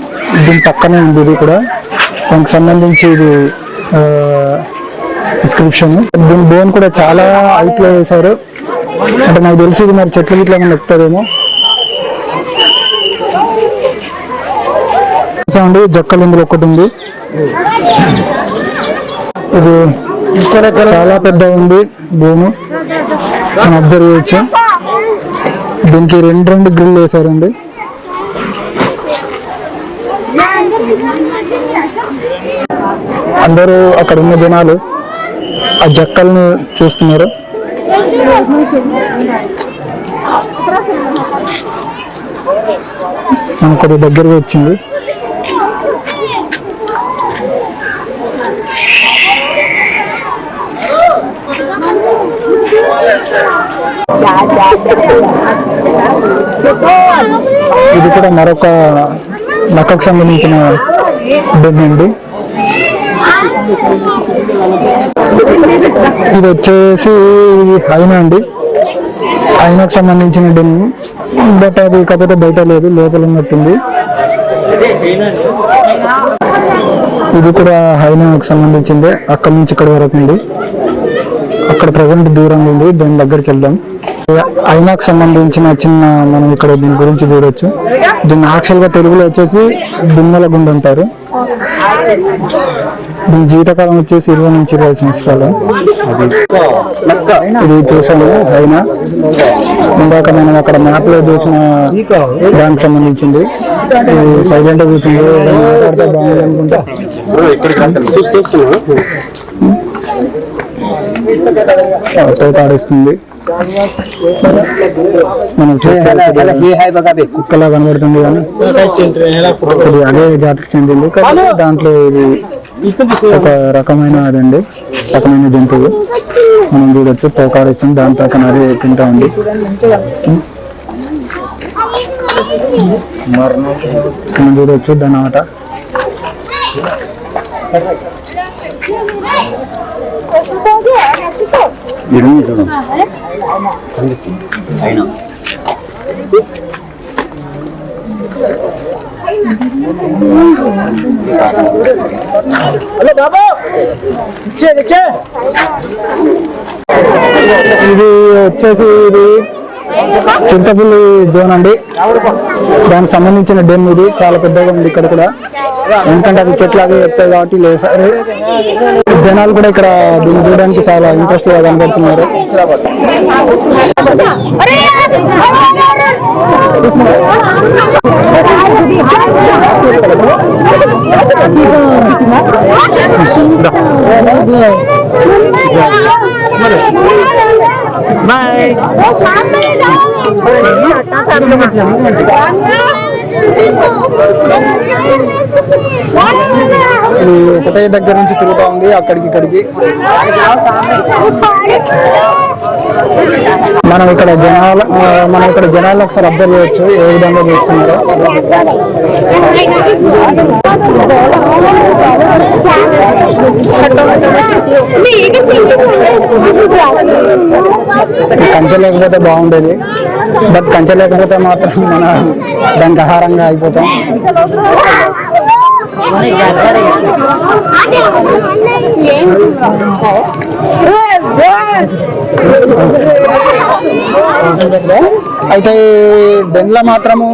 దీని పక్కనే ఉంది ఇది కూడా. దానికి సంబంధించి ఇది డిస్క్రిప్షన్. దీని బోన్ కూడా చాలా హైట్లో వేశారు. అంటే నాకు తెలిసి ఇది మరి చెట్లు గిట్ల ఎక్కుతారేమో. చూసామండి జక్కలు ఇందులో ఒకటి ఉంది. ఇది చాలా పెద్ద ఉంది భూమి, మనం అబ్జర్వ్ చేయొచ్చు. దీనికి రెండు గ్రిల్ వేసారండి. అందరూ అక్కడ ఉన్న జనాలు ఆ జక్కలను చూస్తున్నారు. మనకు కొద్ది దగ్గరగా వచ్చింది. ఇది కూడా మరొక నక్కకు సంబంధించిన డెన్ అండి. ఇది వచ్చేసి హైనా అండి. హైనాకు సంబంధించిన డెన్. బట్ అది కాకపోతే బయట లేదు, లోపల ఉన్నట్టుంది. ఇది కూడా హైనాకు సంబంధించిందే. అక్కడి నుంచి ఇక్కడ వరకు ఉంది. అక్కడ ప్రజెంట్ దూరంగా ఉంది. దాని దగ్గరికి వెళ్దాం. హైనాకు సంబంధించిన చిన్న మనం ఇక్కడ దీని గురించి చూడొచ్చు. దీన్ని యాక్చువల్గా తెలుగులో వచ్చేసి దుమ్మల గుండు అంటారు. దీని జీవితకాలం వచ్చేసి 20 నుంచి 20 సంవత్సరాలు. ఇది చూసాము హైనా. ఇందాక మనం అక్కడ మ్యాప్ లో చూసిన దానికి సంబంధించింది. సైలెంట్ గా కూర్చుంది. మాట్లాడితే బాగుంది అనుకుంటా. తోటాడిస్తుంది. మనం చూస్తే కుక్కలా కనబడుతుంది కానీ అదే జాతికి చెందింది. దాంట్లో ఇది ఒక రకమైన అదండి, రకమైన జంతువు. మనం చూడొచ్చు తోకాడిస్తుంది. దాని పక్కన అదే తింటా ఉంది. మనం చూడొచ్చు దాని ఆట. ఇది వచ్చేసి ఇది చింతపల్లి జోన్ అండి. దానికి సంబంధించిన డెమ్ ఇది. చాలా పెద్దగా ఉంది ఇక్కడ కూడా. ఎందుకంటే అది చెట్లు అవి ఎత్తాయి కాబట్టి లేసారు. జనాలు కూడా ఇక్కడ దీన్ని చూడడానికి చాలా ఇంట్రెస్ట్ గా కనబడుతున్నారు. ఒకటే దగ్గర నుంచి తిరుగుతా ఉంది అక్కడికి ఇక్కడికి. మనం ఇక్కడ జనాలు ఒకసారి అబ్జర్వ్ చేయొచ్చు ఏ విధంగా చూస్తున్నారో. కంచె లేకపోతే బాగుండేది. బట్ కంచె లేకపోతే మాత్రం మన దానికి ఆహారంగా అయిపోతాం. అయితే డెన్లో మాత్రము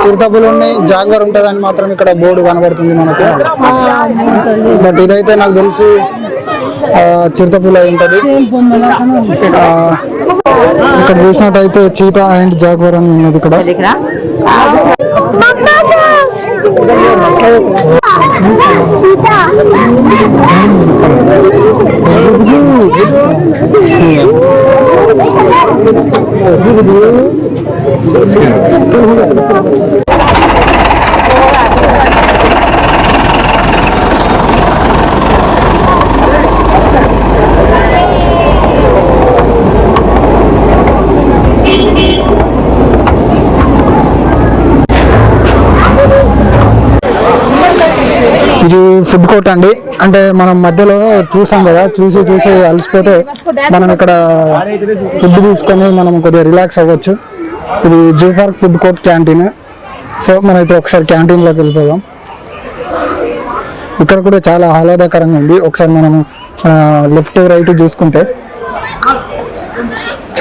చిరుతపులు ఉన్నాయి, జాగ్వర్ ఉంటుందని మాత్రం ఇక్కడ బోర్డు కనబడుతుంది మనకు. బట్ ఇదైతే నాకు తెలిసి చిరుతపులు అయి ఉంటుంది. ఇక్కడ చూసినట్టయితే చీతా అండ్ జాగ్వర్ అని ఉన్నది ఇక్కడ. ఇది ఫుడ్ కోర్ట్ అండి. అంటే మనం మధ్యలో చూసాం కదా, చూసి చూసి అలసిపోతే మనం ఇక్కడ ఫుడ్ తీసుకొని మనం కొద్దిగా రిలాక్స్ అవ్వచ్చు. ఇది zoo park food court canteen. So మనం ఇప్పుడు ఒకసారి క్యాంటీన్లోకి వెళ్ళిపోదాం. ఇక్కడ కూడా చాలా ఆహ్లాదకరంగా ఉంది. ఒకసారి మనం లెఫ్ట్ రైట్ చూసుకుంటే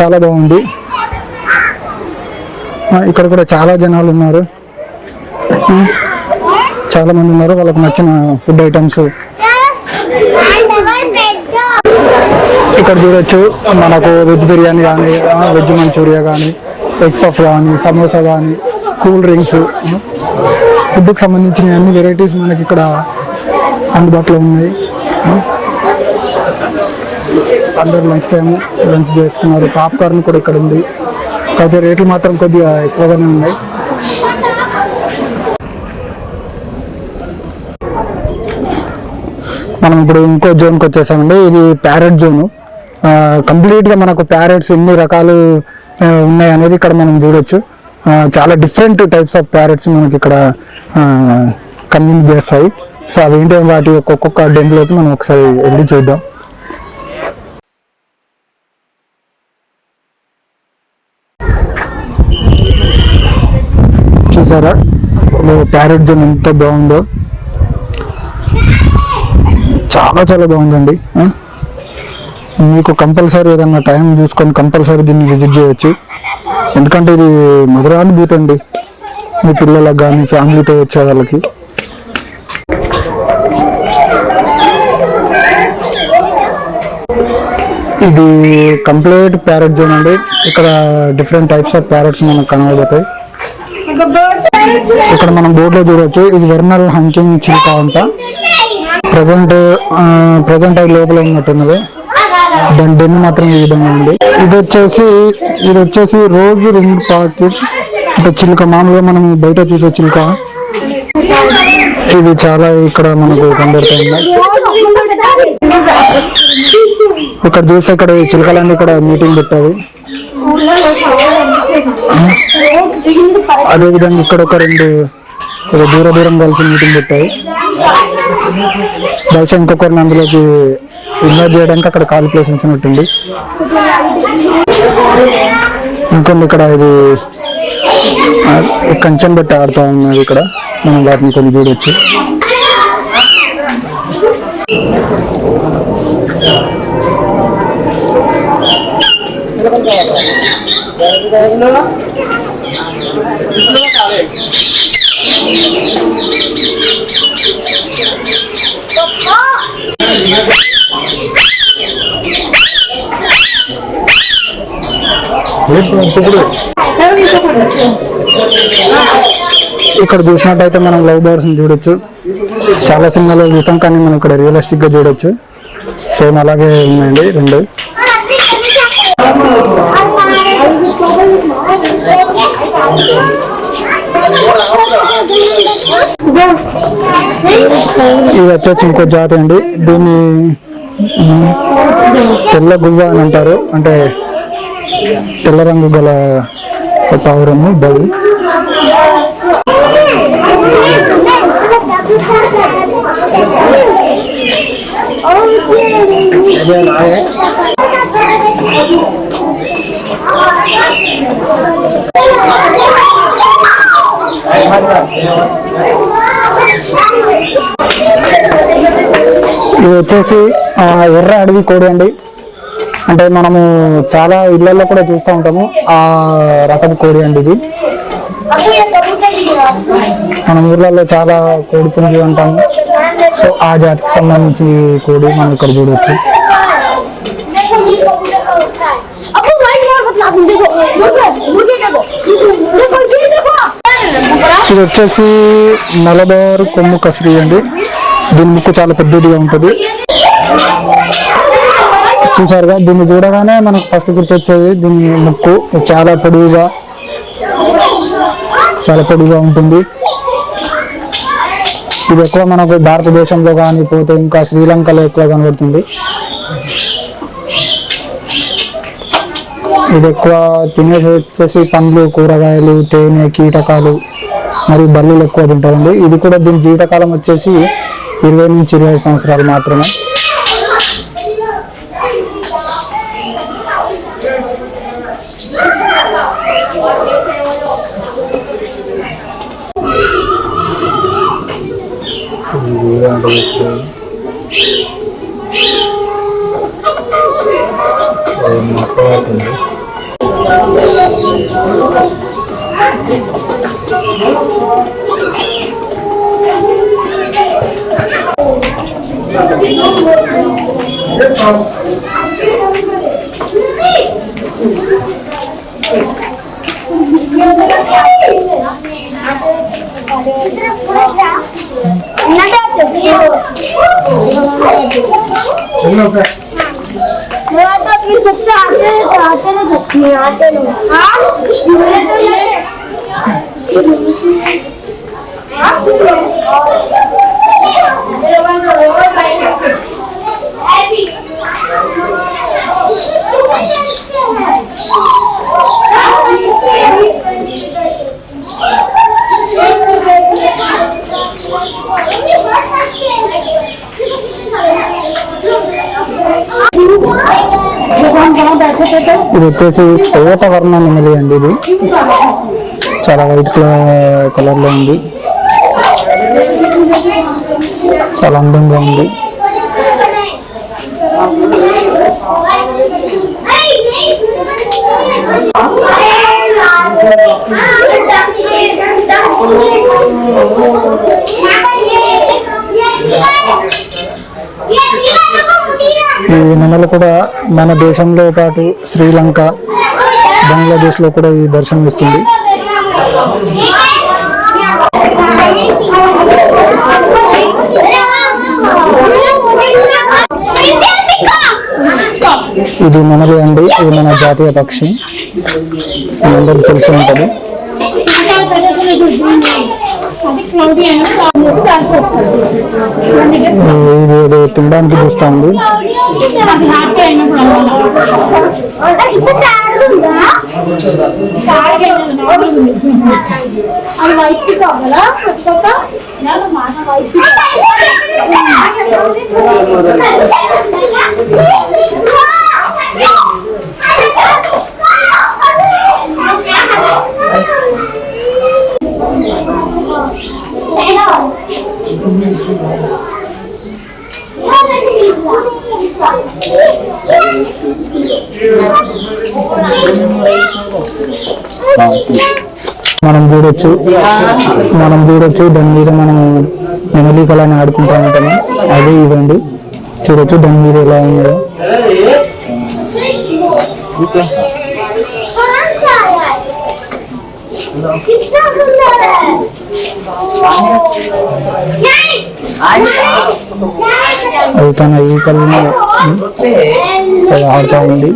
చాలా బాగుంది. ఇక్కడ కూడా చాలా జనాలు ఉన్నారు, చాలా మంది ఉన్నారు. వాళ్ళకి నచ్చిన ఫుడ్ ఐటమ్స్ ఇక్కడ చూడొచ్చు. మనకు వెజ్ బిర్యానీ కానీ, వెజ్ మంచూరియా కానీ, ఎగ్ పఫ్ కానీ, సమోసా కానీ, కూల్ డ్రింక్స్, ఫుడ్కి సంబంధించిన అన్ని వెరైటీస్ మనకి ఇక్కడ అందుబాటులో ఉన్నాయి. అందరు లంచ్ టైం లంచ్ చేస్తున్నారు. పాప్కార్న్ కూడా ఇక్కడ ఉంది. కాకపోతే రేట్లు మాత్రం కొద్దిగా ఎక్కువగానే ఉన్నాయి. మనం ఇప్పుడు ఇంకో జోన్కి వచ్చేసామండి. ఇది ప్యారెట్ జోను. కంప్లీట్గా మనకు ప్యారెట్స్ ఎన్ని రకాలు ఉన్నాయి అనేది ఇక్కడ మనం చూడొచ్చు. చాలా డిఫరెంట్ టైప్స్ ఆఫ్ ప్యారెట్స్ మనకి ఇక్కడ కన్విన్స్ చేస్తాయి. సో అదేంటి వాటి ఒక్కొక్క డెంలోకి మనం ఒకసారి వెళ్ళి చూద్దాం. చూసారా ప్యారెట్ జోన్ ఎంత బాగుందో, చాలా చాలా బాగుందండి. మీకు కంపల్సరీ ఏదన్నా టైం చూసుకొని కంపల్సరీ దీన్ని విజిట్ చేయొచ్చు. ఎందుకంటే ఇది మధురానుభూతి అండి, మీ పిల్లలకు కానీ ఫ్యామిలీతో వచ్చే వాళ్ళకి. ఇది కంప్లీట్ ప్యారెట్ జోన్ అండి. ఇక్కడ డిఫరెంట్ టైప్స్ ఆఫ్ ప్యారెట్స్ మనకు కనబడతాయి. ఇక్కడ మనం బోర్డులో చూడవచ్చు. ఇది వెర్నల్ హంకింగ్ చిల్కా అంట. ప్రజెంట్ అవి లోపల ఉన్నట్టున్నది. దాని డెన్ను మాత్రం ఈ విధంగా ఉంది. ఇది వచ్చేసి రోజ్ రింగ్ పాకెట్ అంటే చిలుక. మామూలుగా మనం బయట చూసే చిలుక. ఇది చాలా ఇక్కడ మనకు కనబడుతుంది. ఇక్కడ చూస్తే ఇక్కడ చిలుకలన్నీ ఇక్కడ మీటింగ్ పెట్టాయి. అదేవిధంగా ఇక్కడ ఒక రెండు దూరం కలిసి మీటింగ్ పెట్టాయి. బహుశా ఇంకొకరిని అందులోకి ఇన్వైట్ చేయడానికి అక్కడ ఖాళీ ప్లేస్ ఉంచినట్టుంది. ఇంకొన్ని ఇక్కడ ఇది కంచెం పెట్టి ఆడుతూ ఉన్నది. ఇక్కడ మనం వాటిని కొన్ని చూడవచ్చు. ఇక్కడ చూసినట్టయితే మనం లవ్ బర్డ్స్ చూడొచ్చు. చాలా సినిమాలో చూస్తాం కానీ మనం ఇక్కడ రియలిస్టిక్ గా చూడొచ్చు. సేమ్ అలాగే ఉన్నాయండి రెండు. ఇది వచ్చేసి ఇంకో జాతి అండి. దీన్ని తెల్ల గువ్వ అని అంటారు. అంటే తెల్ల రంగు గల పావురము డవ్. ఇది వచ్చేసి ఎర్ర అడవి కోడి అండి. అంటే మనము చాలా ఇళ్లలో కూడా చూస్తూ ఉంటాము ఆ రకం కోడి అండి ఇది. మన ఊర్లలో చాలా కోడి పుంజు అంటాము. సో ఆ జాతికి సంబంధించి కోడి మనం ఇక్కడ చూడవచ్చు. ఇది వచ్చేసి మలబార్ కొమ్ము కసిరి అండి. దీని ముక్కు చాలా పెద్దదిగా ఉంటుంది. చూసారుగా, దీన్ని చూడగానే మనకు ఫస్ట్ గుర్తొచ్చేది దీని ముక్కు చాలా పొడవుగా ఉంటుంది. ఇది ఎక్కువ మనకు భారతదేశంలో కానీ పోతే ఇంకా శ్రీలంకలో ఎక్కువ కనబడుతుంది. ఇది ఎక్కువ తినేసి వచ్చేసి పండ్లు, కూరగాయలు, తేనె, కీటకాలు మరియు బల్లులు ఎక్కువ తింటారండి. ఇది కూడా దీని జీవితకాలం వచ్చేసి 20 నుంచి 25 సంవత్సరాలు మాత్రమే. ఇది వచ్చేసి శ్వేతవర్ణ నెమలి అండి. ఇది చాలా వైట్ కలర్ లో ఉంది. చాలా అందంగా ఉంది. ఈ నెమలు కూడా మన దేశంలో పాటు శ్రీలంక, బంగ్లాదేశ్ లో కూడా ఇది దర్శనమిస్తుంది. ఇది నెమలి అండి. ఇది మన జాతీయ పక్షి, అందరికి తెలిసి ఉంటుంది. ఇది ఏదో తినడానికి చూస్తా ఉంది. మనం చూడొచ్చు దాని మీద మనం నెమలికలని ఆడుకుంటూ ఉంటాము. అదే ఇదండి, చూడొచ్చు దాని మీద ఎలా ఉందో. అది తన ఈకలను ఆడుతూ ఉంది.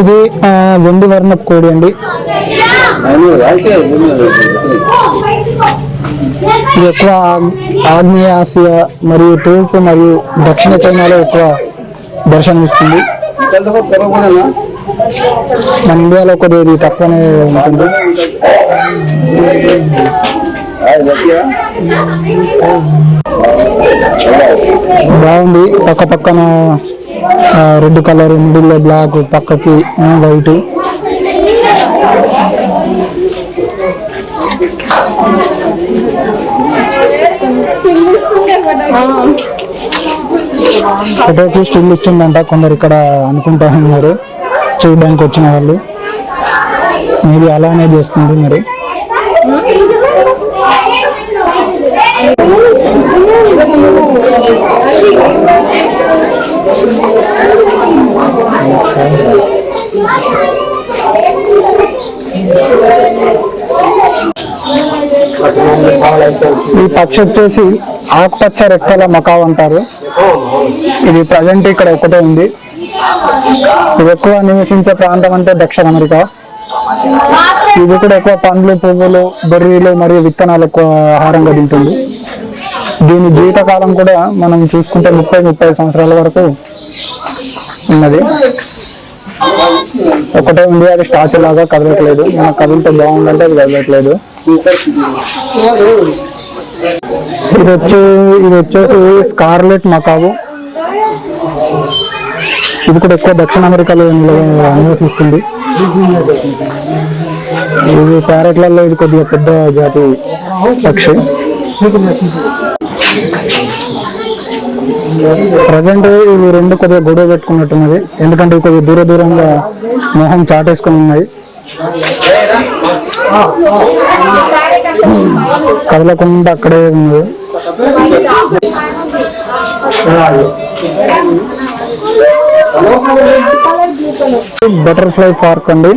ఇది వెండి వర్ణ కోడి అండి. ఇది ఎక్కువ ఆగ్నేయ ఆసియా మరియు తూర్పు మరియు దక్షిణ చైనాలో ఎక్కువ దర్శనమిస్తుంది. మన ఇండియాలో కొద్దిగా తక్కువనే ఉంటుంది. బాగుంది. పక్క పక్కన రెడ్ కలర్, మిడిల్లో బ్లాక్, పక్కకి వైట్. ఫోటోకి స్టిల్ ఇస్తుందంట కొందరు ఇక్కడ అనుకుంటా ఉన్నారు, చూడడానికి వచ్చిన వాళ్ళు. మేబీ అలానే చేస్తుంది మరి. ఈ పక్షి వచ్చేసి ఆకుపచ్చ రెక్కల మకావ్ అంటారు. ఇది ప్రజెంట్ ఇక్కడ ఒకటే ఉంది. ఇది ఎక్కువ నివసించే ప్రాంతం అంటే దక్షిణ అమెరికా. ఇది కూడా ఎక్కువ పండ్లు, పువ్వులు, బెర్రీలు మరియు విత్తనాలు ఎక్కువ ఆహారంగా తింటుంది. దీని జీవితకాలం కూడా మనం చూసుకుంటే 30 సంవత్సరాల వరకు ఉన్నది. ఒకటే ఉంది, అది స్టాచ్యూ లాగా కదలట్లేదు. మన కదిలితే బాగుందంటే అది కదలట్లేదు. ఇది వచ్చేసి స్కార్లెట్ మకావు. ఇది కూడా ఎక్కువ దక్షిణ అమెరికాలో నివసిస్తుంది. ఇది ప్యారెట్లలో ఇది కొద్దిగా పెద్ద జాతి పక్షి. ప్రజెంట్ ఇవి రెండు కొద్దిగా గొడవ పెట్టుకున్నట్టున్నది, ఎందుకంటే కొద్దిగా దూరంగా మొహం చాటేసుకొని ఉన్నాయి. కదలకుండా అక్కడే ఉంది. బటర్ఫ్లై పార్క్ అండి.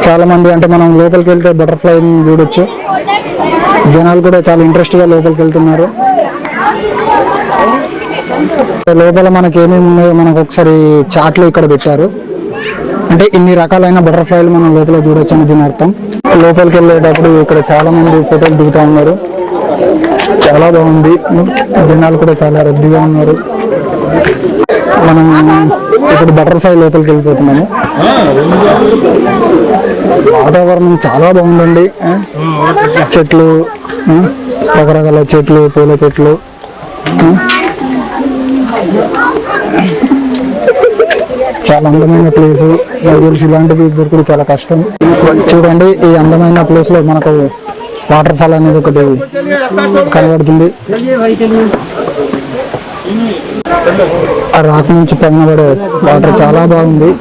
చాలా మంది అంటే మనం లోపలికి వెళ్తే బటర్ఫ్లై చూడొచ్చు. జనాలు కూడా చాలా ఇంట్రెస్ట్ గా లోపలికి వెళ్తున్నారు. లోపల మనకి ఏమేమి ఉన్నాయో మనకు ఒకసారి చాట్లు ఇక్కడ పెట్టారు. అంటే ఇన్ని రకాలైన బటర్ఫ్లైలు మనం లోపల చూడొచ్చు అని దీని అర్థం. లోపలికి వెళ్ళేటప్పుడు ఇక్కడ చాలా మంది ఫోటోలు దిగుతూ ఉన్నారు. చాలా బాగుంది. జనాలు కూడా చాలా రద్దీగా ఉన్నారు. మనం ఇప్పుడు బటర్ఫ్లై లోపలికి వెళ్ళిపోతున్నాము. వాతావరణం చాలా బాగుందండి. చెట్లు, రకరకాల చెట్లు, పూల చెట్లు. చాలా అందమైన ప్లేస్. తెలిసి ఇలాంటివి దొరకడం చాలా కష్టం. చూడండి, ఈ అందమైన ప్లేస్ లో మనకు వాటర్ ఫాల్ అనేది ఒకటి కనబడుతుంది. ఆ రాక్ నుంచి పైన పడే వాటర్ చాలా బాగుంది.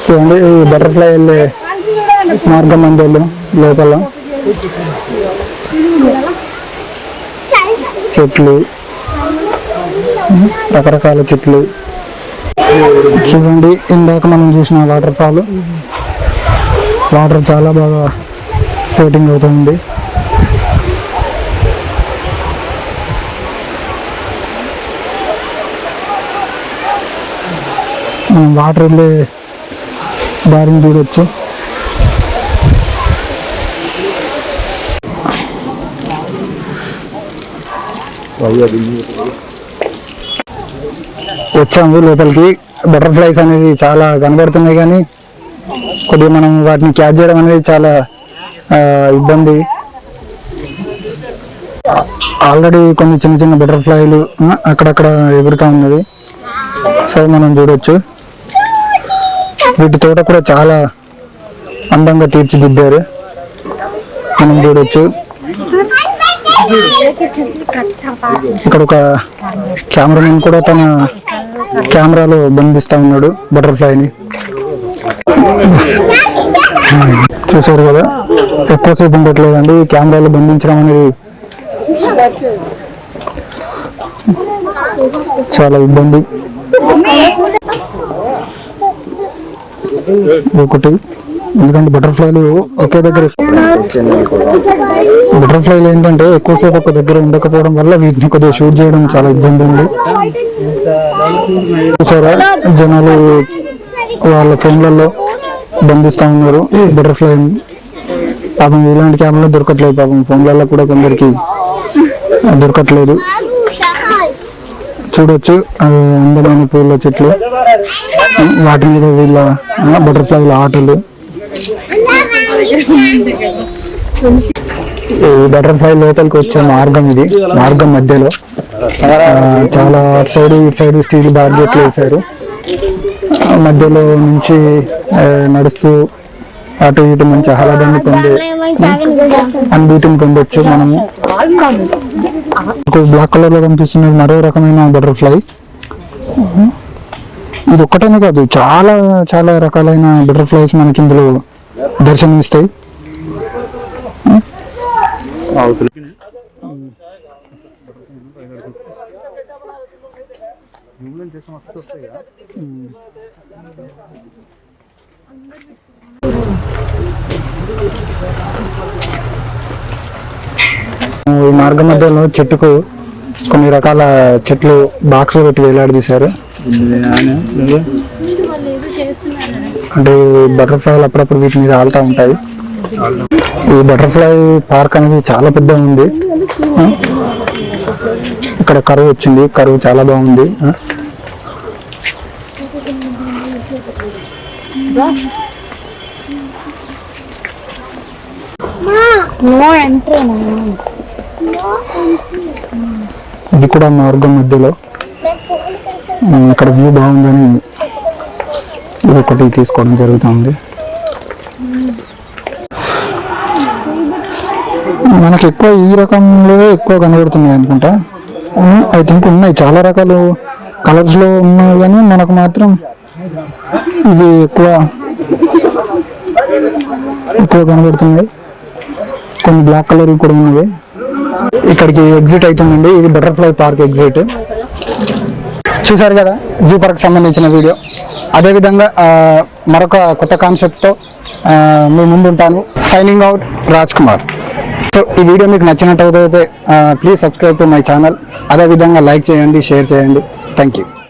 చూడండి, ఈ బటర్ఫ్లై వెళ్ళే మార్గం మందిలో లోపల చెట్లు, రకరకాల చెట్లు. చూడండి, ఇందాక మనం చూసిన వాటర్ ఫాల్. వాటర్ చాలా బాగా ఫ్లోటింగ్ అవుతుంది. మనం వాటర్ వెళ్ళే దారిని చూడొచ్చు. వచ్చాము లోపలికి. బటర్ఫ్లైస్ అనేది చాలా కనబడుతున్నాయి, కానీ కొద్దిగా మనం వాటిని క్యాచ్ చేయడం అనేది చాలా ఇబ్బంది. ఆల్రెడీ కొన్ని చిన్న చిన్న బటర్ఫ్లైలు అక్కడక్కడ ఎగురుతా ఉన్నది. సో మనం చూడొచ్చు. వీటి తోట కూడా చాలా అందంగా తీర్చిదిద్దారు. మనం చూడొచ్చు. ఇక్కడ ఒక కెమెరామెన్ కూడా తన కెమెరాలో బంధిస్తా ఉన్నాడు బటర్ఫ్లైని. చూసారు కదా, ఎక్కువసేపు ఉండట్లేదండి. కెమెరాలో బంధించడం అనేది చాలా ఇబ్బంది. ఒకటి ఎందుకంటే బటర్ఫ్లైలు ఒకే దగ్గర, బటర్ఫ్లైలు ఏంటంటే ఎక్కువసేపు ఒక దగ్గర ఉండకపోవడం వల్ల వీటిని కొద్దిగా షూట్ చేయడం చాలా ఇబ్బంది ఉంది. చూసారా, జనాలు వాళ్ళ ఫోన్లలో బంధిస్తూ ఉన్నారు బటర్ఫ్లైని. పాపం ఇలాంటి కెమెరాలు దొరకట్లేదు. పాపం ఫోన్లలో కూడా కొందరికి దొరకట్లేదు. చూడొచ్చు అందమైన పూల చెట్లు, వాటి మీద వీళ్ళ బటర్ఫ్లైల ఆటలు. ఈ బటర్ఫ్లై లోపలికి వచ్చే మార్గం ఇది, మార్గం మధ్యలో చాలా అటు సైడ్ ఇటు సైడ్ స్టీల్ బార్గెట్లు వేశారు. మధ్యలో నుంచి నడుస్తూ అటు ఇటు మంచి ఆహ్లాదాన్ని పొందే అనుభూతిని పొందొచ్చు మనము. బ్లాక్ కలర్ లో కనిపిస్తున్నది మరో రకమైన బటర్ఫ్లై. ఇది ఒక్కటనే కాదు, చాలా చాలా రకాలైన బటర్ఫ్లైస్ మనకి ఇందులో దర్శనమిస్తాయి. ఈ మార్గం మధ్యలో చెట్టుకు కొన్ని రకాల చెట్లు బాక్స్ పెట్టి వేలాడదీశారు. అంటే బటర్ఫ్లైలు అప్పుడప్పుడు వీటి మీద ఆలుతూ ఉంటాయి. ఈ బటర్ఫ్లై పార్క్ అనేది చాలా పెద్దగా ఉంది. ఇక్కడ కరువు వచ్చింది, కరువు చాలా బాగుంది. ఇది కూడా మార్గం మధ్యలో. ఇక్కడ వ్యూ బాగుందని ఇది ఒకటి తీసుకోవడం జరుగుతుంది. మనకి ఎక్కువ ఈ రకంలో ఎక్కువ కనబడుతున్నాయి అనుకుంటా. ఐ థింక్ ఉన్నాయి, చాలా రకాలు కలర్స్ లో ఉన్నాయి, కానీ మనకు మాత్రం ఇవి ఎక్కువ కనబడుతున్నాయి. కొన్ని బ్లాక్ కలర్ కూడా ఉన్నవి. ఇక్కడికి ఎగ్జిట్ అవుతుందండి, ఇది బటర్ఫ్లై పార్క్ ఎగ్జిట్. చూసారు కదా జూ పార్క్ సంబంధించిన వీడియో. అదేవిధంగా మరొక కొత్త కాన్సెప్ట్తో మీ ముందుంటాను. Signing out, Raj Kumar. So ఈ వీడియో మీకు నచ్చినట్టయితే please subscribe to my channel. అదేవిధంగా లైక్ చేయండి, షేర్ చేయండి. Thank you.